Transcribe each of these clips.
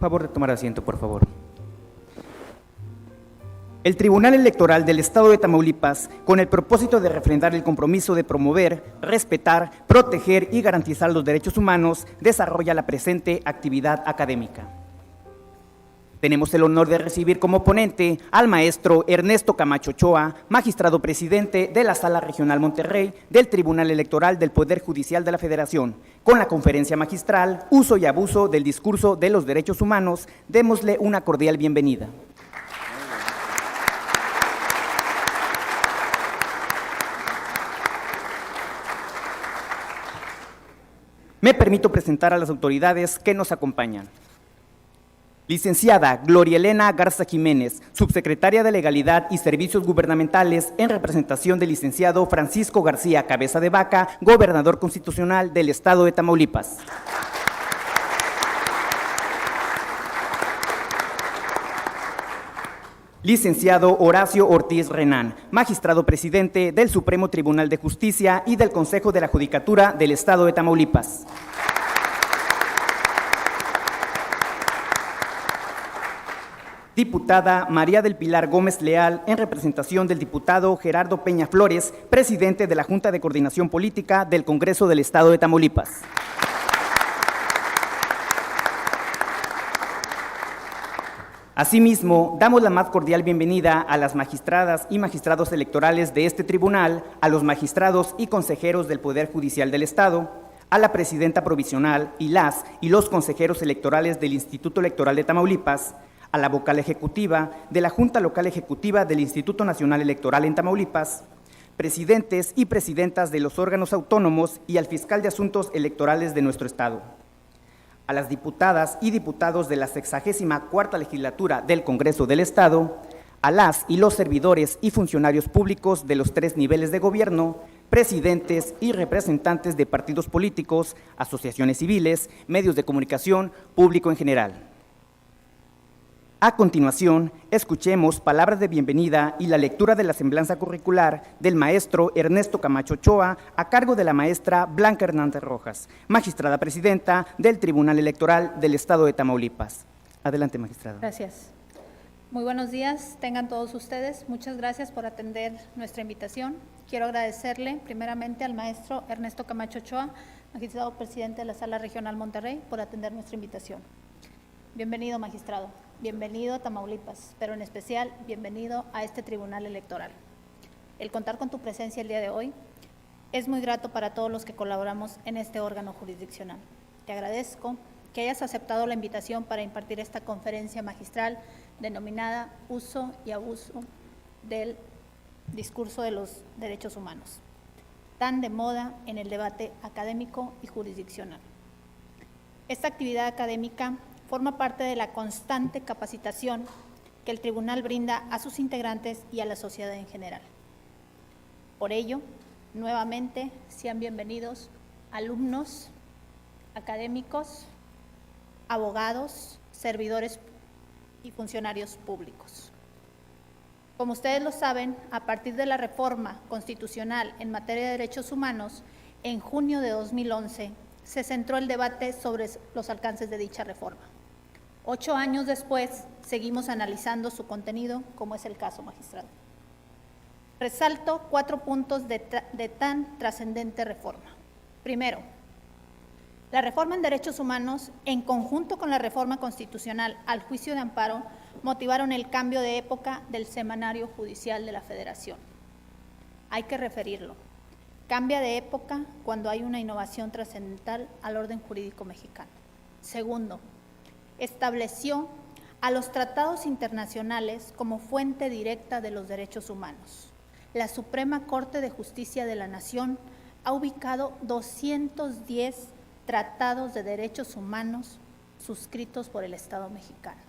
Favor de tomar asiento, por favor. El Tribunal Electoral del Estado de Tamaulipas, con el propósito de refrendar el compromiso de promover, respetar, proteger y garantizar los derechos humanos, desarrolla la presente actividad académica. Tenemos el honor de recibir como ponente al maestro Ernesto Camacho Ochoa, magistrado presidente de la Sala Regional Monterrey del Tribunal Electoral del Poder Judicial de la Federación, con la conferencia magistral Uso y abuso del discurso de los derechos humanos. Démosle una cordial bienvenida. Me permito presentar a las autoridades que nos acompañan. Licenciada Gloria Elena Garza Jiménez, subsecretaria de Legalidad y Servicios Gubernamentales, en representación del licenciado Francisco García Cabeza de Vaca, gobernador constitucional del Estado de Tamaulipas. Licenciado Horacio Ortiz Renán, magistrado presidente del Supremo Tribunal de Justicia y del Consejo de la Judicatura del Estado de Tamaulipas. Diputada María del Pilar Gómez Leal, en representación del diputado Gerardo Peña Flores, presidente de la Junta de Coordinación Política del Congreso del Estado de Tamaulipas. Asimismo, damos la más cordial bienvenida a las magistradas y magistrados electorales de este tribunal, a los magistrados y consejeros del Poder Judicial del Estado, a la presidenta provisional y las y los consejeros electorales del Instituto Electoral de Tamaulipas, a la vocal ejecutiva de la Junta Local Ejecutiva del Instituto Nacional Electoral en Tamaulipas, presidentes y presidentas de los órganos autónomos y al fiscal de asuntos electorales de nuestro Estado, a las diputadas y diputados de la 64ª legislatura del Congreso del Estado, a las y los servidores y funcionarios públicos de los 3 niveles de gobierno, presidentes y representantes de partidos políticos, asociaciones civiles, medios de comunicación, público en general. A continuación, escuchemos palabras de bienvenida y la lectura de la semblanza curricular del maestro Ernesto Camacho Ochoa a cargo de la maestra Blanca Hernández Rojas, magistrada presidenta del Tribunal Electoral del Estado de Tamaulipas. Adelante, magistrada. Gracias. Muy buenos días, tengan todos ustedes. Muchas gracias por atender nuestra invitación. Quiero agradecerle primeramente al maestro Ernesto Camacho Ochoa, magistrado presidente de la Sala Regional Monterrey, por atender nuestra invitación. Bienvenido, magistrado. Bienvenido a Tamaulipas, pero en especial, bienvenido a este Tribunal Electoral. El contar con tu presencia el día de hoy es muy grato para todos los que colaboramos en este órgano jurisdiccional. Te agradezco que hayas aceptado la invitación para impartir esta conferencia magistral denominada Uso y abuso del discurso de los derechos humanos, tan de moda en el debate académico y jurisdiccional. Esta actividad académica forma parte de la constante capacitación que el tribunal brinda a sus integrantes y a la sociedad en general. Por ello, nuevamente, sean bienvenidos alumnos, académicos, abogados, servidores y funcionarios públicos. Como ustedes lo saben, a partir de la reforma constitucional en materia de derechos humanos, en junio de 2011, se centró el debate sobre los alcances de dicha reforma. 8 años después, seguimos analizando su contenido, como es el caso, magistrado. Resalto 4 puntos de tan trascendente reforma. Primero, la reforma en derechos humanos, en conjunto con la reforma constitucional al juicio de amparo, motivaron el cambio de época del semanario judicial de la Federación. Hay que referirlo. Cambia de época cuando hay una innovación trascendental al orden jurídico mexicano. Segundo, estableció a los tratados internacionales como fuente directa de los derechos humanos. La Suprema Corte de Justicia de la Nación ha ubicado 210 tratados de derechos humanos suscritos por el Estado mexicano.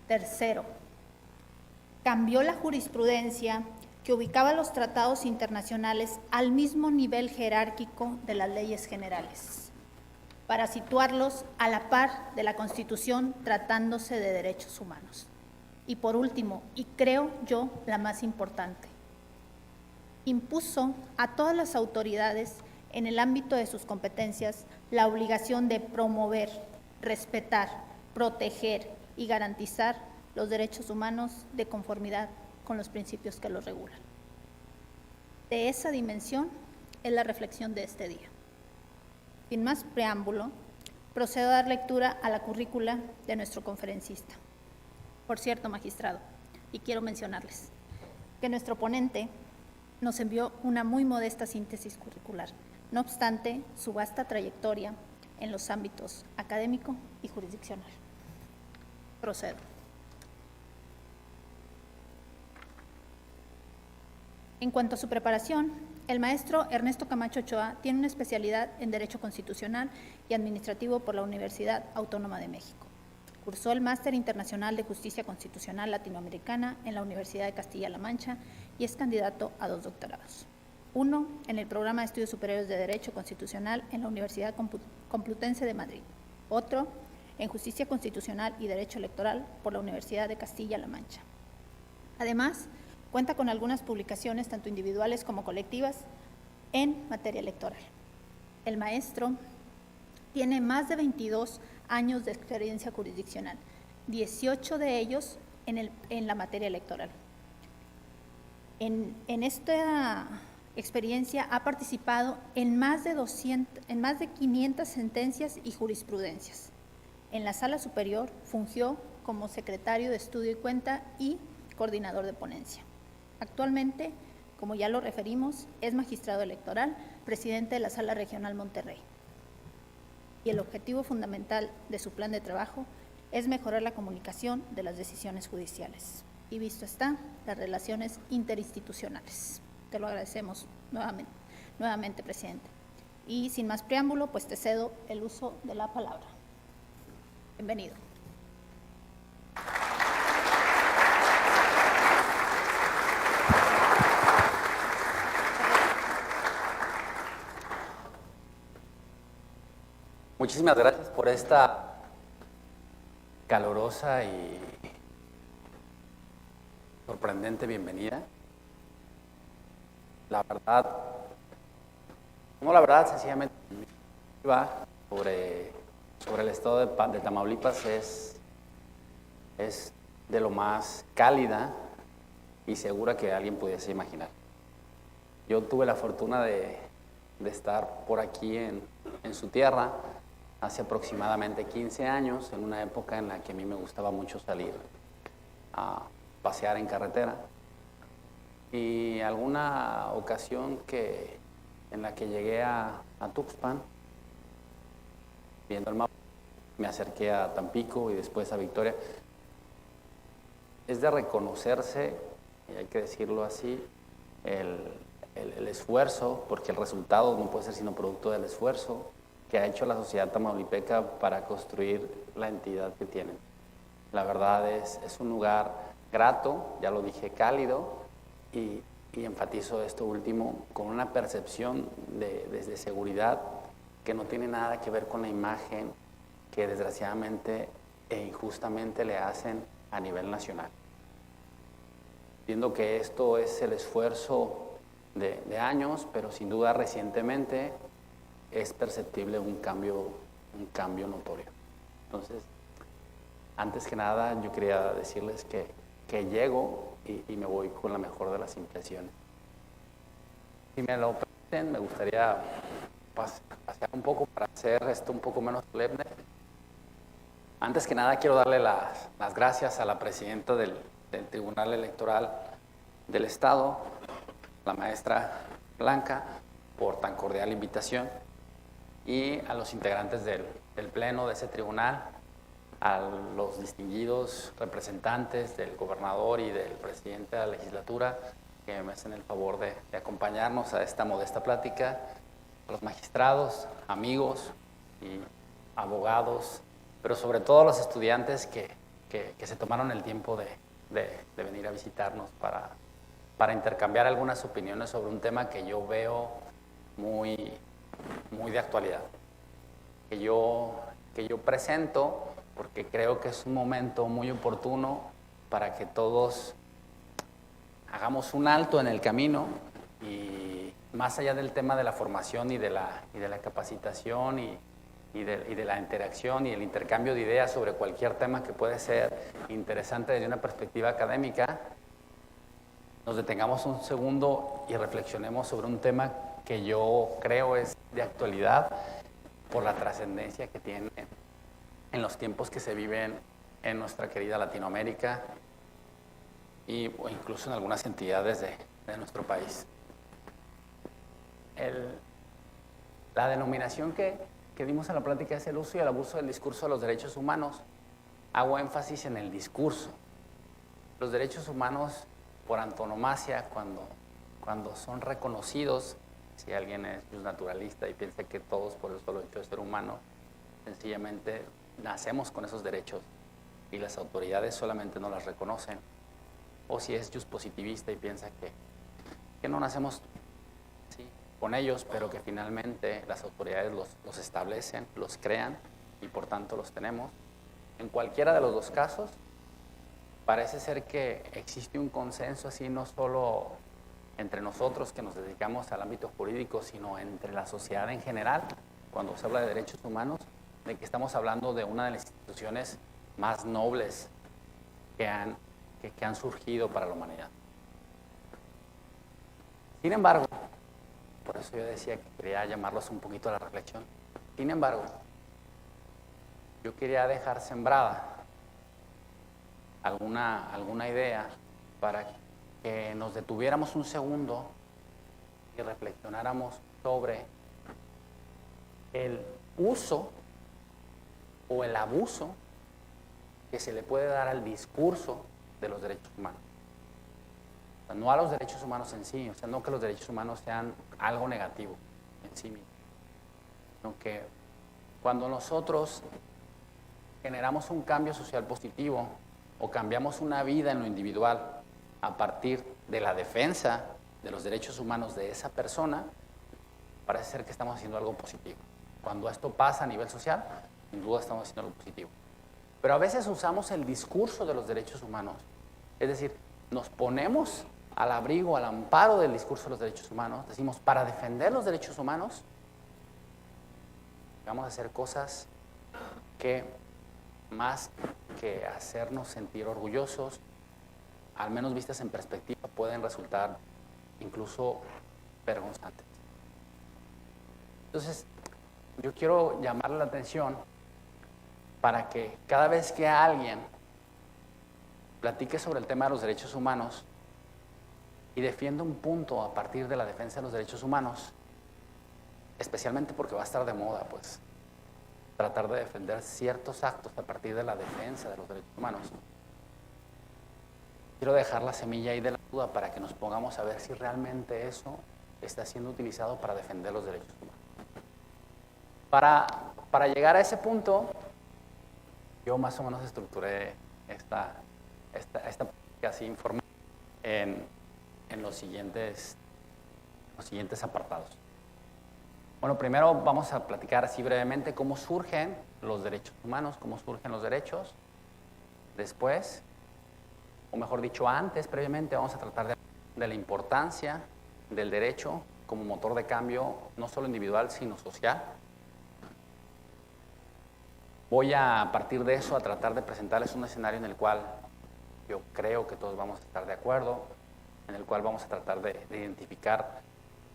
Tercero, cambió la jurisprudencia que ubicaba los tratados internacionales al mismo nivel jerárquico de las leyes generales, para situarlos a la par de la Constitución tratándose de derechos humanos. Y por último, y creo yo la más importante, impuso a todas las autoridades en el ámbito de sus competencias la obligación de promover, respetar, proteger y garantizar los derechos humanos de conformidad con los principios que los regulan. De esa dimensión es la reflexión de este día. Sin más preámbulo, procedo a dar lectura a la currícula de nuestro conferencista. Por cierto, magistrado, y quiero mencionarles que nuestro ponente nos envió una muy modesta síntesis curricular, no obstante su vasta trayectoria en los ámbitos académico y jurisdiccional. Procedo. En cuanto a su preparación, el maestro Ernesto Camacho Ochoa tiene una especialidad en Derecho Constitucional y Administrativo por la Universidad Autónoma de México. Cursó el Máster Internacional de Justicia Constitucional Latinoamericana en la Universidad de Castilla-La Mancha y es candidato a 2 doctorados. Uno en el Programa de Estudios Superiores de Derecho Constitucional en la Universidad Complutense de Madrid. Otro en Justicia Constitucional y Derecho Electoral por la Universidad de Castilla-La Mancha. Además, cuenta con algunas publicaciones, tanto individuales como colectivas, en materia electoral. El maestro tiene más de 22 años de experiencia jurisdiccional, 18 de ellos en la materia electoral. En esta experiencia ha participado en más de 500 sentencias y jurisprudencias. En la Sala Superior fungió como secretario de Estudio y Cuenta y coordinador de ponencia. Actualmente, como ya lo referimos, es magistrado electoral, presidente de la Sala Regional Monterrey. Y el objetivo fundamental de su plan de trabajo es mejorar la comunicación de las decisiones judiciales. Y visto está, las relaciones interinstitucionales. Te lo agradecemos nuevamente, presidente. Y sin más preámbulo, pues te cedo el uso de la palabra. Bienvenido. Muchísimas gracias por esta calurosa y sorprendente bienvenida. La verdad, sencillamente, sobre el estado de Tamaulipas es de lo más cálida y segura que alguien pudiese imaginar. Yo tuve la fortuna de estar por aquí en su tierra hace aproximadamente 15 años, en una época en la que a mí me gustaba mucho salir a pasear en carretera. Y alguna ocasión en la que llegué a Tuxpan, viendo el mapa, me acerqué a Tampico y después a Victoria. Es de reconocerse, y hay que decirlo así, el esfuerzo, porque el resultado no puede ser sino producto del esfuerzo que ha hecho la sociedad tamaulipeca para construir la entidad que tienen. La verdad es un lugar grato, ya lo dije, cálido, y enfatizo esto último, con una percepción de seguridad que no tiene nada que ver con la imagen que desgraciadamente e injustamente le hacen a nivel nacional. Viendo que esto es el esfuerzo de años, pero sin duda recientemente es perceptible un cambio notorio. Entonces, antes que nada, yo quería decirles que llego y me voy con la mejor de las impresiones. Si me lo permiten, me gustaría pasear un poco para hacer esto un poco menos solemne. Antes que nada, quiero darle las gracias a la presidenta del Tribunal Electoral del Estado, la maestra Blanca, por tan cordial invitación, y a los integrantes del Pleno de ese tribunal, a los distinguidos representantes del gobernador y del presidente de la legislatura que me hacen el favor de acompañarnos a esta modesta plática, a los magistrados, amigos y abogados, pero sobre todo a los estudiantes que se tomaron el tiempo de venir a visitarnos para intercambiar algunas opiniones sobre un tema que yo veo muy de actualidad, que yo presento porque creo que es un momento muy oportuno para que todos hagamos un alto en el camino y más allá del tema de la formación y de la capacitación y y de la interacción y el intercambio de ideas sobre cualquier tema que puede ser interesante desde una perspectiva académica, nos detengamos un segundo y reflexionemos sobre un tema que yo creo es de actualidad por la trascendencia que tiene en los tiempos que se viven en nuestra querida Latinoamérica o incluso en algunas entidades de nuestro país. La denominación que dimos en la plática es el uso y el abuso del discurso de los derechos humanos. Hago énfasis en el discurso. Los derechos humanos, por antonomasia, cuando son reconocidos, si alguien es naturalista y piensa que todos por el solo hecho de ser humano, sencillamente nacemos con esos derechos y las autoridades solamente no las reconocen. O si es positivista y piensa que no nacemos con ellos, pero que finalmente las autoridades los establecen, los crean y por tanto los tenemos. En cualquiera de los dos casos, parece ser que existe un consenso así no solo entre nosotros que nos dedicamos al ámbito jurídico, sino entre la sociedad en general, cuando se habla de derechos humanos, de que estamos hablando de una de las instituciones más nobles que han surgido para la humanidad. Sin embargo, por eso yo decía que quería llamarlos un poquito a la reflexión. Sin embargo, yo quería dejar sembrada alguna idea para que nos detuviéramos un segundo y reflexionáramos sobre el uso o el abuso que se le puede dar al discurso de los derechos humanos. O sea, no a los derechos humanos en sí, o sea, no que los derechos humanos sean algo negativo en sí mismo, sino que cuando nosotros generamos un cambio social positivo o cambiamos una vida en lo individual a partir de la defensa de los derechos humanos de esa persona, parece ser que estamos haciendo algo positivo. Cuando esto pasa a nivel social, sin duda estamos haciendo algo positivo. Pero a veces usamos el discurso de los derechos humanos, es decir, nos ponemos al abrigo, al amparo del discurso de los derechos humanos, decimos, para defender los derechos humanos, vamos a hacer cosas que más que hacernos sentir orgullosos, al menos vistas en perspectiva, pueden resultar incluso vergonzantes. Entonces, yo quiero llamarle la atención para que cada vez que alguien platique sobre el tema de los derechos humanos y defienda un punto a partir de la defensa de los derechos humanos, especialmente porque va a estar de moda, pues, tratar de defender ciertos actos a partir de la defensa de los derechos humanos. Quiero dejar la semilla ahí de la duda para que nos pongamos a ver si realmente eso está siendo utilizado para defender los derechos humanos. Para llegar a ese punto, yo más o menos estructuré esta así informal en los siguientes apartados. Bueno, primero vamos a platicar así brevemente cómo surgen los derechos humanos, cómo surgen los derechos. Después, o mejor dicho, previamente, vamos a tratar de la importancia del derecho como motor de cambio, no solo individual, sino social. Voy a partir de eso a tratar de presentarles un escenario en el cual yo creo que todos vamos a estar de acuerdo, en el cual vamos a tratar de identificar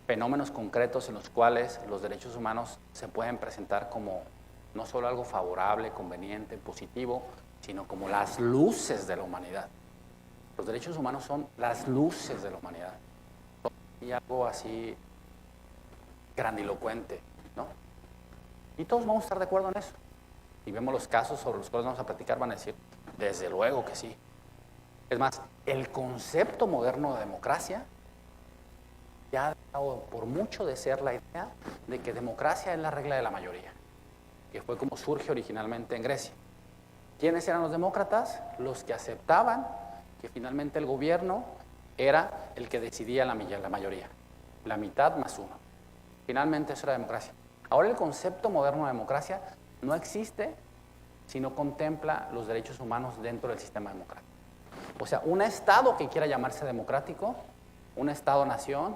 fenómenos concretos en los cuales los derechos humanos se pueden presentar como no solo algo favorable, conveniente, positivo, sino como las luces de la humanidad. Los derechos humanos son las luces de la humanidad. Y algo así grandilocuente, ¿no? Y todos vamos a estar de acuerdo en eso. Si vemos los casos sobre los cuales vamos a platicar, van a decir, desde luego que sí. Es más, el concepto moderno de democracia ya ha dejado por mucho de ser la idea de que democracia es la regla de la mayoría, que fue como surge originalmente en Grecia. ¿Quiénes eran los demócratas? Los que aceptaban que finalmente el gobierno era el que decidía la mayoría, la mitad más uno. Finalmente eso era democracia. Ahora el concepto moderno de democracia no existe si no contempla los derechos humanos dentro del sistema democrático. O sea, un Estado que quiera llamarse democrático, un Estado-nación,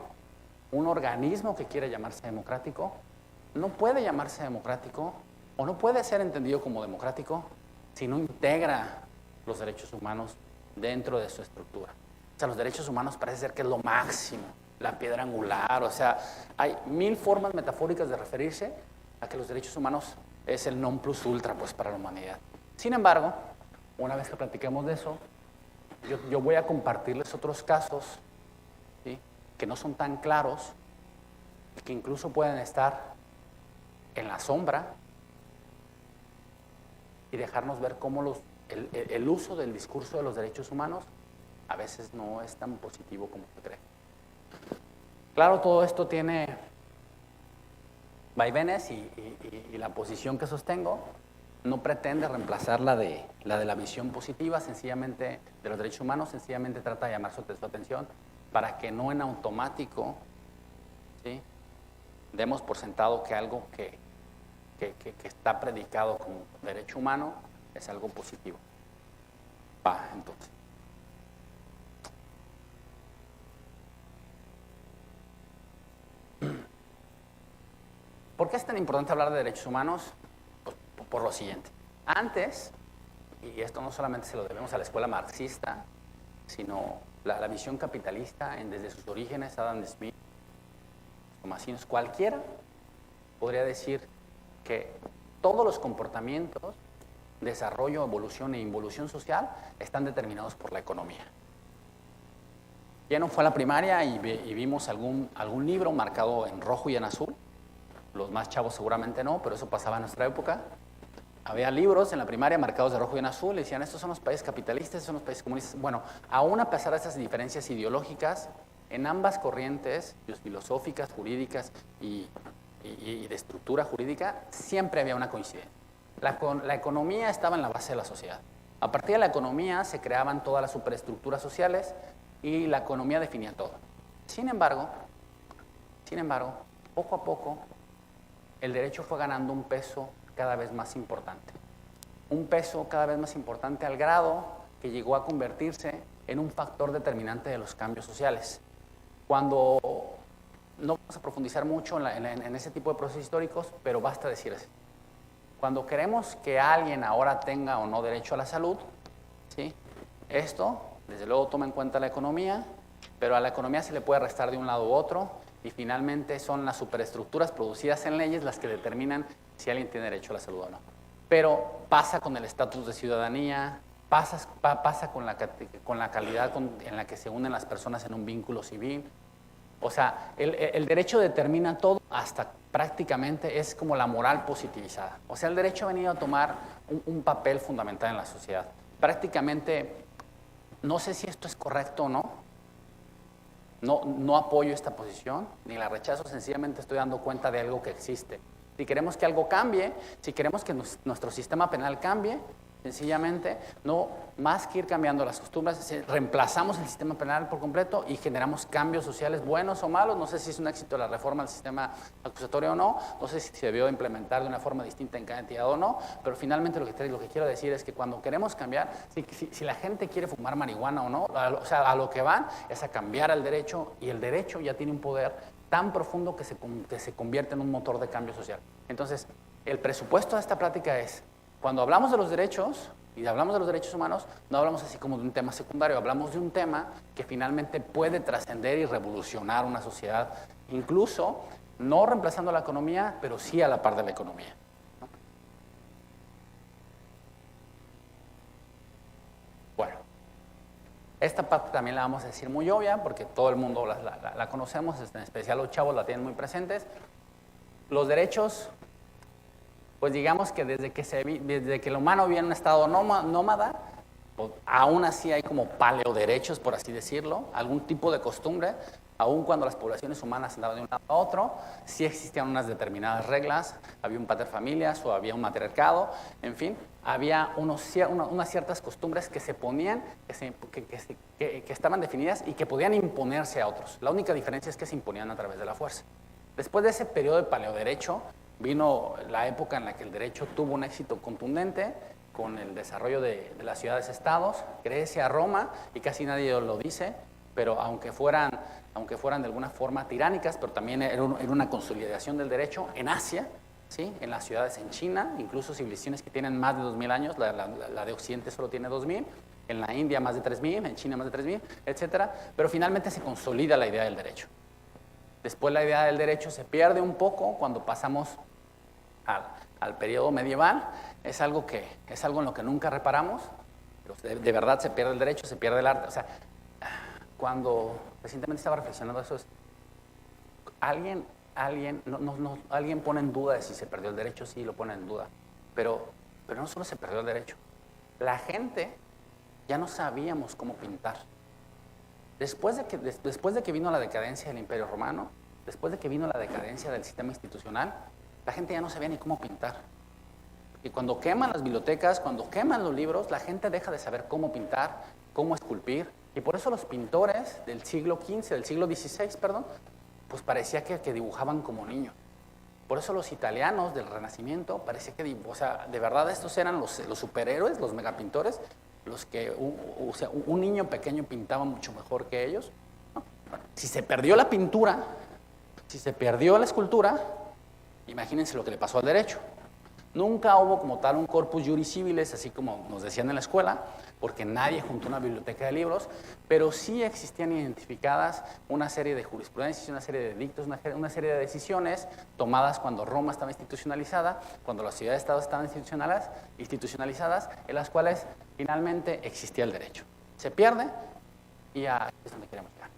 un organismo que quiera llamarse democrático, no puede llamarse democrático o no puede ser entendido como democrático si no integra los derechos humanos dentro de su estructura. O sea, los derechos humanos parece ser que es lo máximo, la piedra angular, o sea, hay 1000 formas metafóricas de referirse a que los derechos humanos es el non plus ultra, pues, para la humanidad. Sin embargo, una vez que platiquemos de eso, yo voy a compartirles otros casos, ¿sí?, que no son tan claros, que incluso pueden estar en la sombra y dejarnos ver cómo el uso del discurso de los derechos humanos a veces no es tan positivo como se cree. Claro, todo esto tiene vaivenes y la posición que sostengo no pretende reemplazar la de la visión positiva, sencillamente, de los derechos humanos, sencillamente trata de llamar su atención para que no en automático, ¿sí?, demos por sentado que algo que está predicado como derecho humano es algo positivo. Entonces. ¿Por qué es tan importante hablar de derechos humanos? Pues por lo siguiente. Antes, y esto no solamente se lo debemos a la escuela marxista, sino la visión capitalista desde sus orígenes, Adam Smith, Tomasinos, cualquiera podría decir que todos los comportamientos, desarrollo, evolución e involución social están determinados por la economía. Ya no fue a la primaria y vimos algún libro marcado en rojo y en azul. Los más chavos seguramente no, pero eso pasaba en nuestra época. Había libros en la primaria marcados de rojo y en azul, y decían, estos son los países capitalistas, estos son los países comunistas. Bueno, aún a pesar de esas diferencias ideológicas, en ambas corrientes filosóficas, jurídicas y de estructura jurídica, siempre había una coincidencia. La economía estaba en la base de la sociedad. A partir de la economía se creaban todas las superestructuras sociales y la economía definía todo. Sin embargo, poco a poco, el derecho fue ganando un peso cada vez más importante. Un peso cada vez más importante al grado que llegó a convertirse en un factor determinante de los cambios sociales. Cuando, no vamos a profundizar mucho en ese tipo de procesos históricos, pero basta decir así. Cuando queremos que alguien ahora tenga o no derecho a la salud, ¿sí?, esto, desde luego, toma en cuenta la economía, pero a la economía se le puede restar de un lado u otro, y finalmente son las superestructuras producidas en leyes las que determinan si alguien tiene derecho a la salud o no. Pero pasa con el estatus de ciudadanía, pasa con la calidad en la que se unen las personas en un vínculo civil. O sea, el derecho determina todo, hasta prácticamente es como la moral positivizada. O sea, el derecho ha venido a tomar un papel fundamental en la sociedad. Prácticamente, no sé si esto es correcto o no. No apoyo esta posición, ni la rechazo, sencillamente estoy dando cuenta de algo que existe. Si queremos que algo cambie, si queremos que nuestro sistema penal cambie, sencillamente, no más que ir cambiando las costumbres, reemplazamos el sistema penal por completo y generamos cambios sociales buenos o malos. No sé si es un éxito la reforma del sistema acusatorio o no, no sé si se debió implementar de una forma distinta en cada entidad o no, pero finalmente lo que quiero decir es que cuando queremos cambiar, si la gente quiere fumar marihuana o no, o sea, a lo que van es a cambiar al derecho, y el derecho ya tiene un poder tan profundo que se convierte en un motor de cambio social. Entonces, el presupuesto de esta plática es, cuando hablamos de los derechos y hablamos de los derechos humanos, no hablamos así como de un tema secundario, hablamos de un tema que finalmente puede trascender y revolucionar una sociedad, incluso no reemplazando la economía, pero sí a la par de la economía. Bueno, esta parte también la vamos a decir muy obvia, porque todo el mundo la conocemos, en especial los chavos la tienen muy presentes. Los derechos, pues digamos que desde que el humano vive en un estado nómada, pues aún así hay como paleoderechos, por así decirlo, algún tipo de costumbre, aun cuando las poblaciones humanas andaban de un lado a otro, sí existían unas determinadas reglas, había un paterfamilias o había un matriarcado, en fin, había unas ciertas costumbres que se ponían, que estaban definidas y que podían imponerse a otros. La única diferencia es que se imponían a través de la fuerza. Después de ese periodo de paleoderecho, vino la época en la que el derecho tuvo un éxito contundente con el desarrollo de las ciudades-estados, Grecia, Roma, y casi nadie lo dice, pero aunque fueran de alguna forma tiránicas, pero también era una consolidación del derecho. En Asia ¿sí? En las ciudades en China, incluso civilizaciones que tienen más de 2000 años, la de Occidente solo tiene 2000, en la India más de 3000, en China más de 3000, etcétera, pero finalmente se consolida la idea del derecho. Después la idea del derecho se pierde un poco cuando pasamos al periodo medieval. Es algo en lo que nunca reparamos. De verdad se pierde el derecho, se pierde el arte. O sea, cuando recientemente estaba reflexionando eso, alguien pone en duda de si se perdió el derecho. Sí, lo pone en duda. Pero no solo se perdió el derecho. La gente ya no sabíamos cómo pintar. Después de que vino la decadencia del Imperio Romano, después de que vino la decadencia del sistema institucional, la gente ya no sabía ni cómo pintar. Y cuando queman las bibliotecas, cuando queman los libros, la gente deja de saber cómo pintar, cómo esculpir. Y por eso los pintores del siglo XVI, pues parecía que dibujaban como niños. Por eso los italianos del Renacimiento parecía que, o sea, de verdad estos eran los superhéroes, los megapintores, los que un niño pequeño pintaba mucho mejor que ellos, ¿no? Bueno, si se perdió la pintura, si se perdió la escultura, imagínense lo que le pasó al derecho. Nunca hubo como tal un corpus juris civilis, así como nos decían en la escuela, porque nadie juntó una biblioteca de libros, pero sí existían identificadas una serie de jurisprudencias, una serie de edictos, una serie de decisiones tomadas cuando Roma estaba institucionalizada, cuando las ciudades-estados estaban institucionalizadas, en las cuales finalmente existía el derecho. Se pierde y aquí es donde queremos llegar.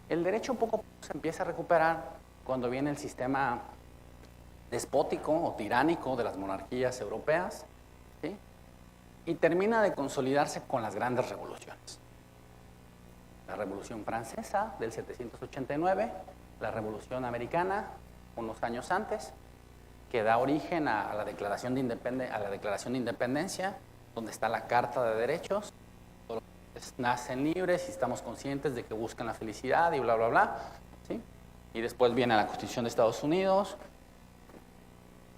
El derecho poco a poco se empieza a recuperar cuando viene el sistema despótico o tiránico de las monarquías europeas, ¿sí? Y termina de consolidarse con las grandes revoluciones. La Revolución Francesa del 789, la Revolución Americana unos años antes, que da origen a la Declaración de Independencia, donde está la Carta de Derechos. Todos nacen libres y estamos conscientes de que buscan la felicidad y bla, bla, bla, ¿sí? Y después viene la Constitución de Estados Unidos.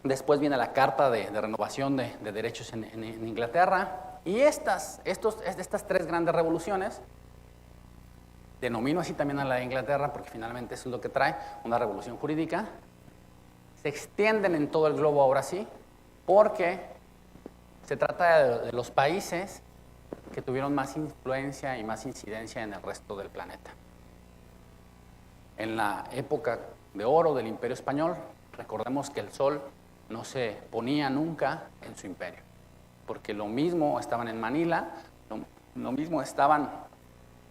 Después viene la Carta de Renovación de Derechos en Inglaterra. Y estas tres grandes revoluciones, denomino así también a la de Inglaterra porque finalmente eso es lo que trae, una revolución jurídica, se extienden en todo el globo ahora sí, porque se trata de los países que tuvieron más influencia y más incidencia en el resto del planeta. En la época de oro del Imperio Español, recordemos que el sol no se ponía nunca en su imperio, porque lo mismo estaban en Manila, lo mismo estaban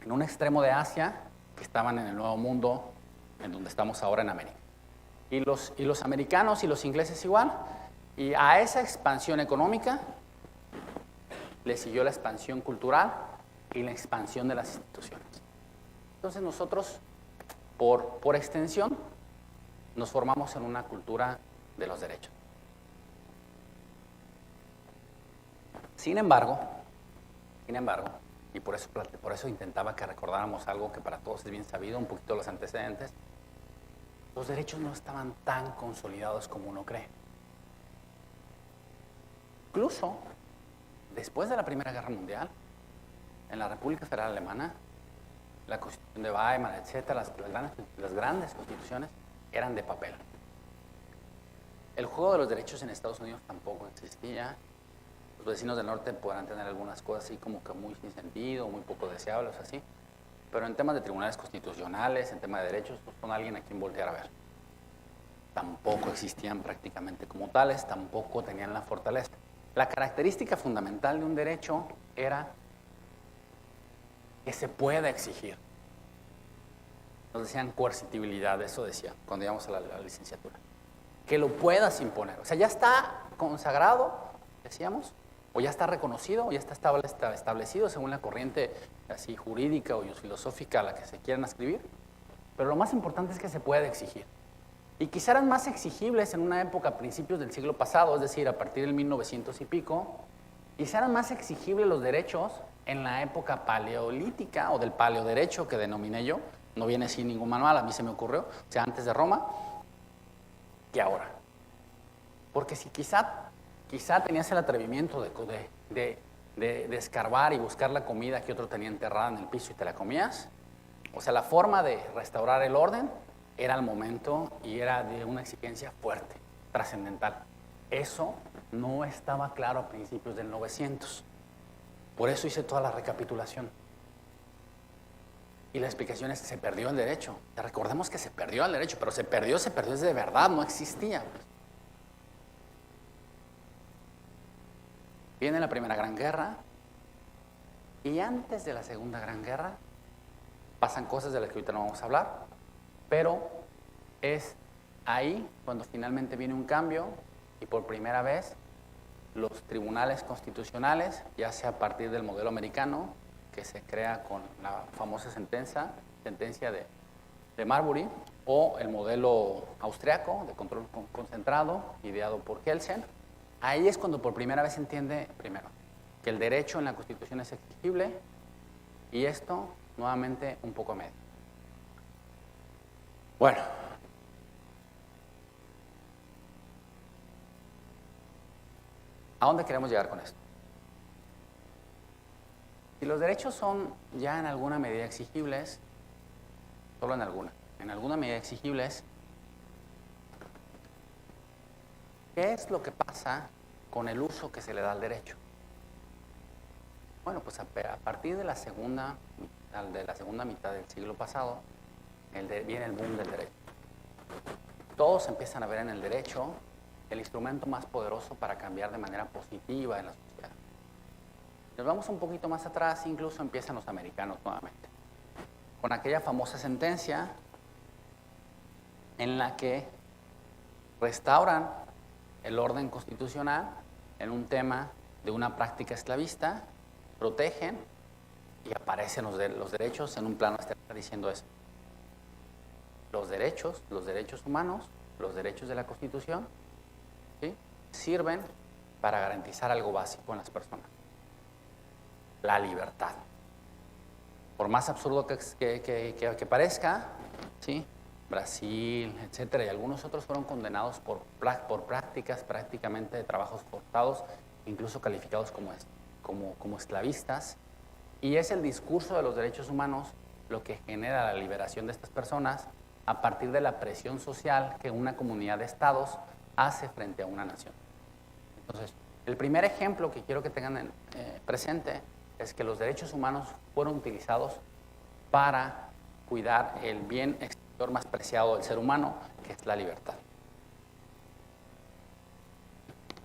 en un extremo de Asia, que estaban en el Nuevo Mundo, en donde estamos ahora en América. Y los americanos y los ingleses igual, y a esa expansión económica le siguió la expansión cultural y la expansión de las instituciones. Entonces nosotros, por extensión, nos formamos en una cultura de los derechos. Sin embargo, y por eso intentaba que recordáramos algo que para todos es bien sabido, un poquito de los antecedentes, los derechos no estaban tan consolidados como uno cree. Incluso, después de la Primera Guerra Mundial, en la República Federal Alemana, la Constitución de Weimar, etcétera, las grandes constituciones eran de papel. El juego de los derechos en Estados Unidos tampoco existía. Los vecinos del norte podrán tener algunas cosas así como que muy sin sentido, muy poco deseables, así. Pero en temas de tribunales constitucionales, en temas de derechos, pues son alguien a quien voltear a ver. Tampoco existían prácticamente como tales, tampoco tenían la fortaleza. La característica fundamental de un derecho era que se pueda exigir. Nos decían coercitibilidad, eso decía cuando íbamos a la licenciatura. Que lo puedas imponer. O sea, ya está consagrado, decíamos, o ya está reconocido, o ya está establecido según la corriente así jurídica o filosófica a la que se quieran ascribir. Pero lo más importante es que se puede exigir. Y quizá eran más exigibles en una época a principios del siglo pasado, es decir, a partir del 1900 y pico, quizá eran más exigibles los derechos en la época paleolítica o del paleoderecho que denominé yo. No viene así ningún manual, a mí se me ocurrió, o sea, antes de Roma, que ahora. Porque si quizá tenías el atrevimiento de escarbar y buscar la comida que otro tenía enterrada en el piso y te la comías, o sea, la forma de restaurar el orden era el momento y era de una exigencia fuerte. trascendental. Eso no estaba claro a principios del 900. Por eso hice toda la recapitulación. Y la explicación es que se perdió el derecho. Recordemos que se perdió el derecho, pero se perdió es de verdad, no existía. Viene la Primera Gran Guerra, y antes de la Segunda Gran Guerra pasan cosas de las que ahorita no vamos a hablar, pero es ahí cuando finalmente viene un cambio y por primera vez los tribunales constitucionales, ya sea a partir del modelo americano, que se crea con la famosa sentencia de Marbury, o el modelo austriaco de control concentrado, ideado por Kelsen. Ahí es cuando por primera vez se entiende, primero, que el derecho en la Constitución es exigible, y esto, nuevamente, un poco a medio. Bueno. ¿A dónde queremos llegar con esto? Si los derechos son ya en alguna medida exigibles, solo en alguna medida exigibles, ¿qué es lo que pasa con el uso que se le da al derecho? Bueno, pues a partir de la segunda mitad del siglo pasado, viene el boom del derecho. Todos empiezan a ver en el derecho el instrumento más poderoso para cambiar de manera positiva en la sociedad. Nos vamos un poquito más atrás, incluso empiezan los americanos nuevamente, con aquella famosa sentencia en la que restauran el orden constitucional en un tema de una práctica esclavista, protegen y aparecen los derechos en un plano estelar diciendo eso. Los derechos humanos, los derechos de la Constitución, ¿sí?, sirven para garantizar algo básico en las personas: la libertad. Por más absurdo que parezca, ¿sí?, Brasil, etcétera, y algunos otros fueron condenados por prácticas prácticamente de trabajos forzados, incluso calificados como esclavistas, y es el discurso de los derechos humanos lo que genera la liberación de estas personas a partir de la presión social que una comunidad de estados hace frente a una nación. Entonces, el primer ejemplo que quiero que tengan presente es que los derechos humanos fueron utilizados para cuidar el bien exterior más preciado del ser humano, que es la libertad.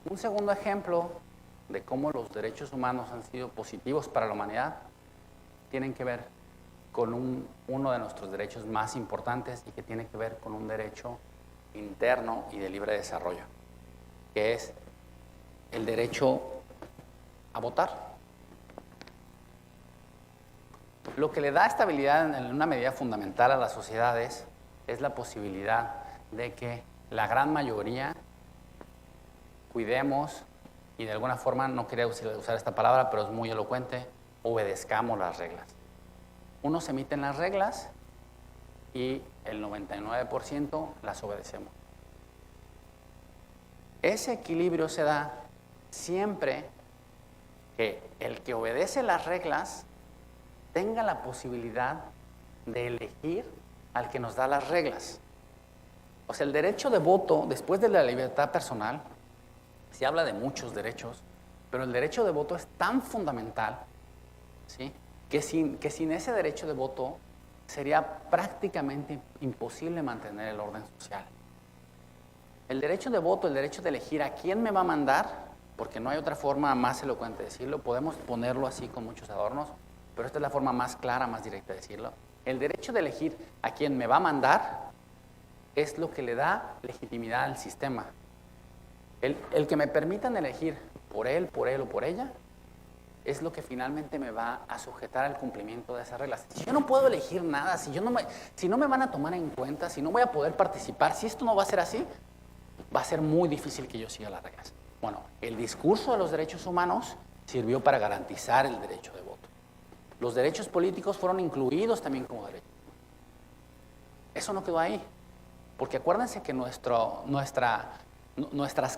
Un segundo ejemplo de cómo los derechos humanos han sido positivos para la humanidad tienen que ver con uno de nuestros derechos más importantes y que tiene que ver con un derecho interno y de libre desarrollo, que es el derecho a votar. Lo que le da estabilidad en una medida fundamental a las sociedades es la posibilidad de que la gran mayoría cuidemos y de alguna forma, no quería usar esta palabra, pero es muy elocuente, obedezcamos las reglas. Unos emiten las reglas y el 99% las obedecemos. Ese equilibrio se da siempre que el que obedece las reglas tenga la posibilidad de elegir al que nos da las reglas. O sea, el derecho de voto, después de la libertad personal, se habla de muchos derechos, pero el derecho de voto es tan fundamental, ¿sí?, que sin ese derecho de voto sería prácticamente imposible mantener el orden social. El derecho de voto, el derecho de elegir a quién me va a mandar, porque no hay otra forma más elocuente de decirlo, podemos ponerlo así con muchos adornos, pero esta es la forma más clara, más directa de decirlo. El derecho de elegir a quién me va a mandar es lo que le da legitimidad al sistema. El que me permitan elegir por él o por ella es lo que finalmente me va a sujetar al cumplimiento de esas reglas. Si yo no puedo elegir nada, si no me van a tomar en cuenta, si no voy a poder participar, si esto no va a ser así, va a ser muy difícil que yo siga las reglas. Bueno, el discurso de los derechos humanos sirvió para garantizar el derecho de voto. Los derechos políticos fueron incluidos también como derechos. Eso no quedó ahí, porque acuérdense que nuestras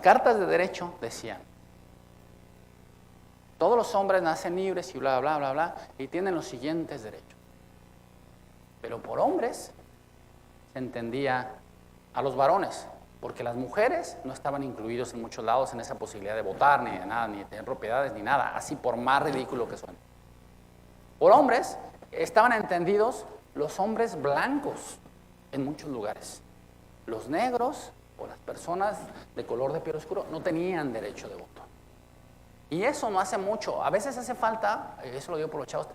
cartas de derecho decían: todos los hombres nacen libres y bla, bla, bla, bla, y tienen los siguientes derechos. Pero por hombres se entendía a los varones, porque las mujeres no estaban incluidos en muchos lados en esa posibilidad de votar, ni de nada, ni de tener propiedades, ni nada, así por más ridículo que suene. Por hombres, estaban entendidos los hombres blancos en muchos lugares. Los negros o las personas de color de piel oscuro no tenían derecho de voto. Y eso no hace mucho. A veces hace falta, eso lo digo por los chavos,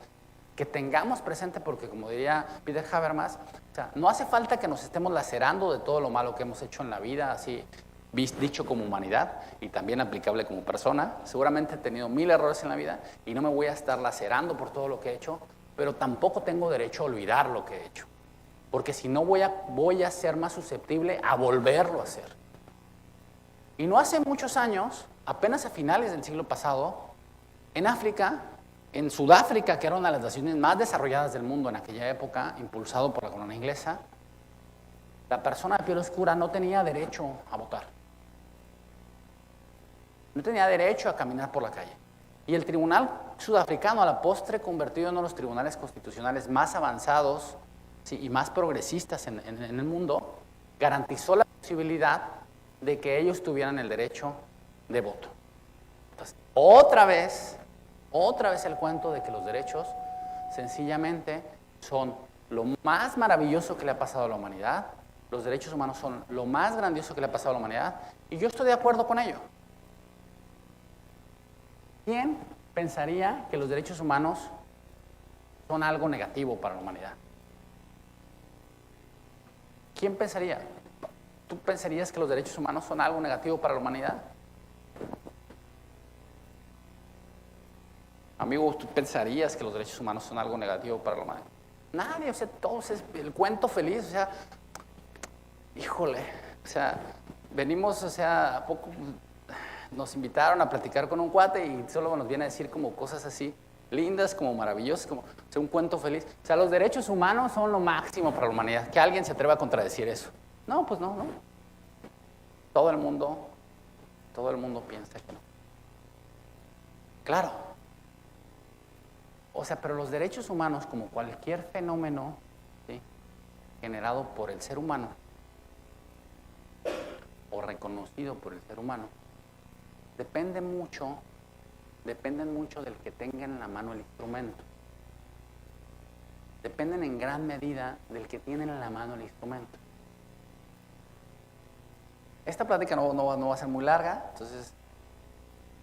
que tengamos presente, porque como diría Peter Habermas, o sea, no hace falta que nos estemos lacerando de todo lo malo que hemos hecho en la vida, así dicho como humanidad y también aplicable como persona. Seguramente he tenido 1000 errores en la vida y no me voy a estar lacerando por todo lo que he hecho, pero tampoco tengo derecho a olvidar lo que he hecho, porque si no voy a ser más susceptible a volverlo a hacer. Y no hace muchos años, apenas a finales del siglo pasado, en África, en Sudáfrica, que era una de las naciones más desarrolladas del mundo en aquella época, impulsado por la colonia inglesa, la persona de piel oscura no tenía derecho a votar. No tenía derecho a caminar por la calle. Y el tribunal sudafricano, a la postre, convertido en uno de los tribunales constitucionales más avanzados, sí, y más progresistas en el mundo, garantizó la posibilidad de que ellos tuvieran el derecho de voto. Entonces, otra vez el cuento de que los derechos sencillamente son lo más maravilloso que le ha pasado a la humanidad. Los derechos humanos son lo más grandioso que le ha pasado a la humanidad, y yo estoy de acuerdo con ello. ¿Quién pensaría que los derechos humanos son algo negativo para la humanidad? ¿Quién pensaría? ¿Tú pensarías que los derechos humanos son algo negativo para la humanidad? Amigo, ¿tú pensarías que los derechos humanos son algo negativo para la humanidad? Nadie, o sea, todos es el cuento feliz, o sea, híjole, o sea, venimos, o sea, a poco nos invitaron a platicar con un cuate y solo nos viene a decir como cosas así, lindas, como maravillosas, como, o sea, un cuento feliz. O sea, los derechos humanos son lo máximo para la humanidad. Que alguien se atreva a contradecir eso. No, pues no. Todo el mundo piensa que no. Claro. O sea, pero los derechos humanos, como cualquier fenómeno, ¿sí?, generado por el ser humano o reconocido por el ser humano, dependen mucho del que tenga en la mano el instrumento. Dependen en gran medida del que tiene en la mano el instrumento. Esta plática no va a ser muy larga, entonces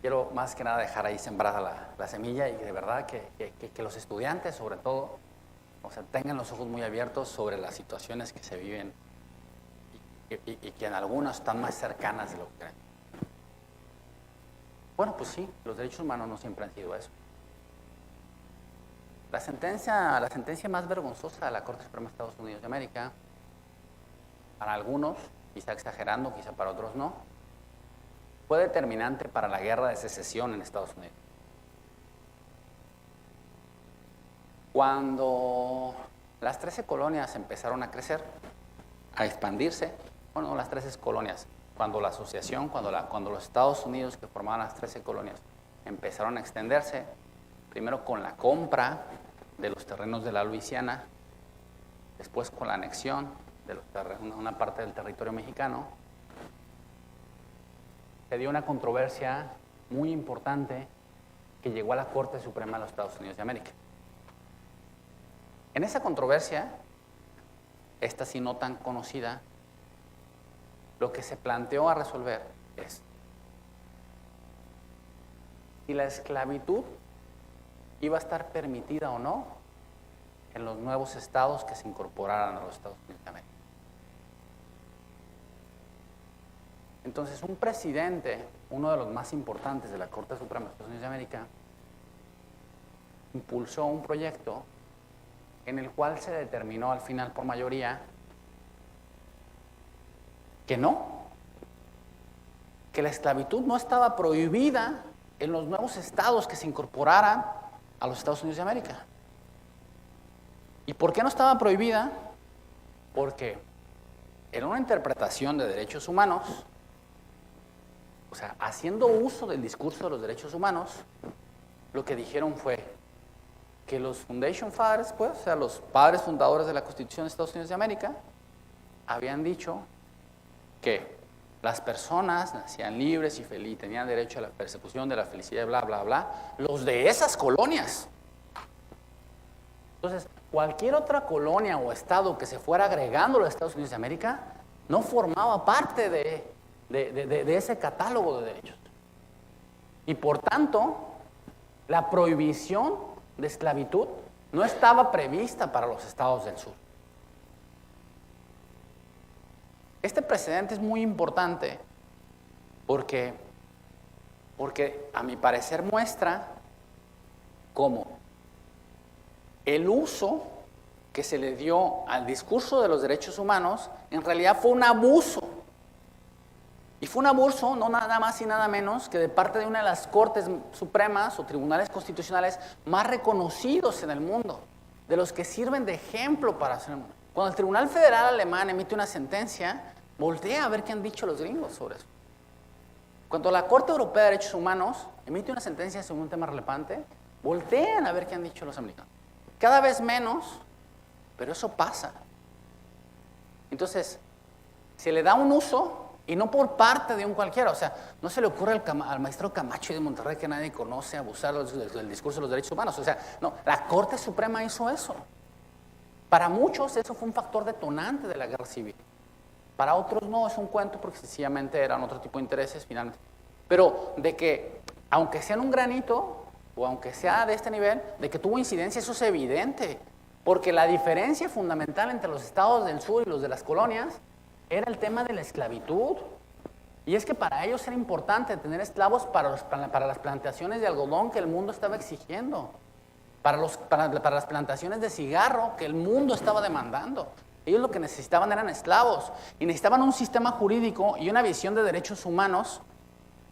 quiero más que nada dejar ahí sembrada la semilla, y de verdad que los estudiantes, sobre todo, o sea, tengan los ojos muy abiertos sobre las situaciones que se viven y que en algunas están más cercanas de lo que creen. Bueno, pues sí, los derechos humanos no siempre han sido eso. La sentencia más vergonzosa de la Corte Suprema de Estados Unidos de América, para algunos, quizá exagerando, quizá para otros no, fue determinante para la guerra de secesión en Estados Unidos. Cuando las 13 colonias empezaron a crecer, a expandirse, bueno, las 13 colonias, cuando la asociación, cuando los Estados Unidos, que formaban las 13 colonias, empezaron a extenderse, primero con la compra de los terrenos de la Luisiana, después con la anexión de los una parte del territorio mexicano, se dio una controversia muy importante que llegó a la Corte Suprema de los Estados Unidos de América. En esa controversia, esta sí no tan conocida, lo que se planteó a resolver es si la esclavitud iba a estar permitida o no en los nuevos estados que se incorporaran a los Estados Unidos de América. Entonces, un presidente, uno de los más importantes de la Corte Suprema de los Estados Unidos de América, impulsó un proyecto en el cual se determinó al final por mayoría que no, que la esclavitud no estaba prohibida en los nuevos estados que se incorporaran a los Estados Unidos de América. ¿Y por qué no estaba prohibida? Porque en una interpretación de derechos humanos, o sea, haciendo uso del discurso de los derechos humanos, lo que dijeron fue que los Foundation Fathers, pues, o sea, los padres fundadores de la Constitución de Estados Unidos de América, habían dicho que las personas nacían libres y felices, tenían derecho a la persecución de la felicidad, bla, bla, bla, los de esas colonias. Entonces, cualquier otra colonia o estado que se fuera agregando a los Estados Unidos de América no formaba parte de ese catálogo de derechos. Y por tanto, la prohibición de esclavitud no estaba prevista para los estados del sur. Este precedente es muy importante porque a mi parecer muestra cómo el uso que se le dio al discurso de los derechos humanos en realidad fue un abuso. Y fue un abuso no nada más y nada menos que de parte de una de las cortes supremas o tribunales constitucionales más reconocidos en el mundo, de los que sirven de ejemplo para hacer el mundo. Cuando el Tribunal Federal Alemán emite una sentencia, voltea a ver qué han dicho los gringos sobre eso. Cuando la Corte Europea de Derechos Humanos emite una sentencia sobre un tema relevante, voltean a ver qué han dicho los americanos. Cada vez menos, pero eso pasa. Entonces, se le da un uso y no por parte de un cualquiera. O sea, no se le ocurre al maestro Camacho de Monterrey, que nadie conoce, abusar del discurso de los derechos humanos. O sea, no, la Corte Suprema hizo eso. Para muchos eso fue un factor detonante de la guerra civil. Para otros no, es un cuento porque sencillamente eran otro tipo de intereses finalmente. Pero de que, aunque sea en un granito, o aunque sea de este nivel, de que tuvo incidencia, eso es evidente. Porque la diferencia fundamental entre los estados del sur y los de las colonias era el tema de la esclavitud. Y es que para ellos era importante tener esclavos para las plantaciones de algodón que el mundo estaba exigiendo, para las plantaciones de cigarro que el mundo estaba demandando. Ellos lo que necesitaban eran esclavos y necesitaban un sistema jurídico y una visión de derechos humanos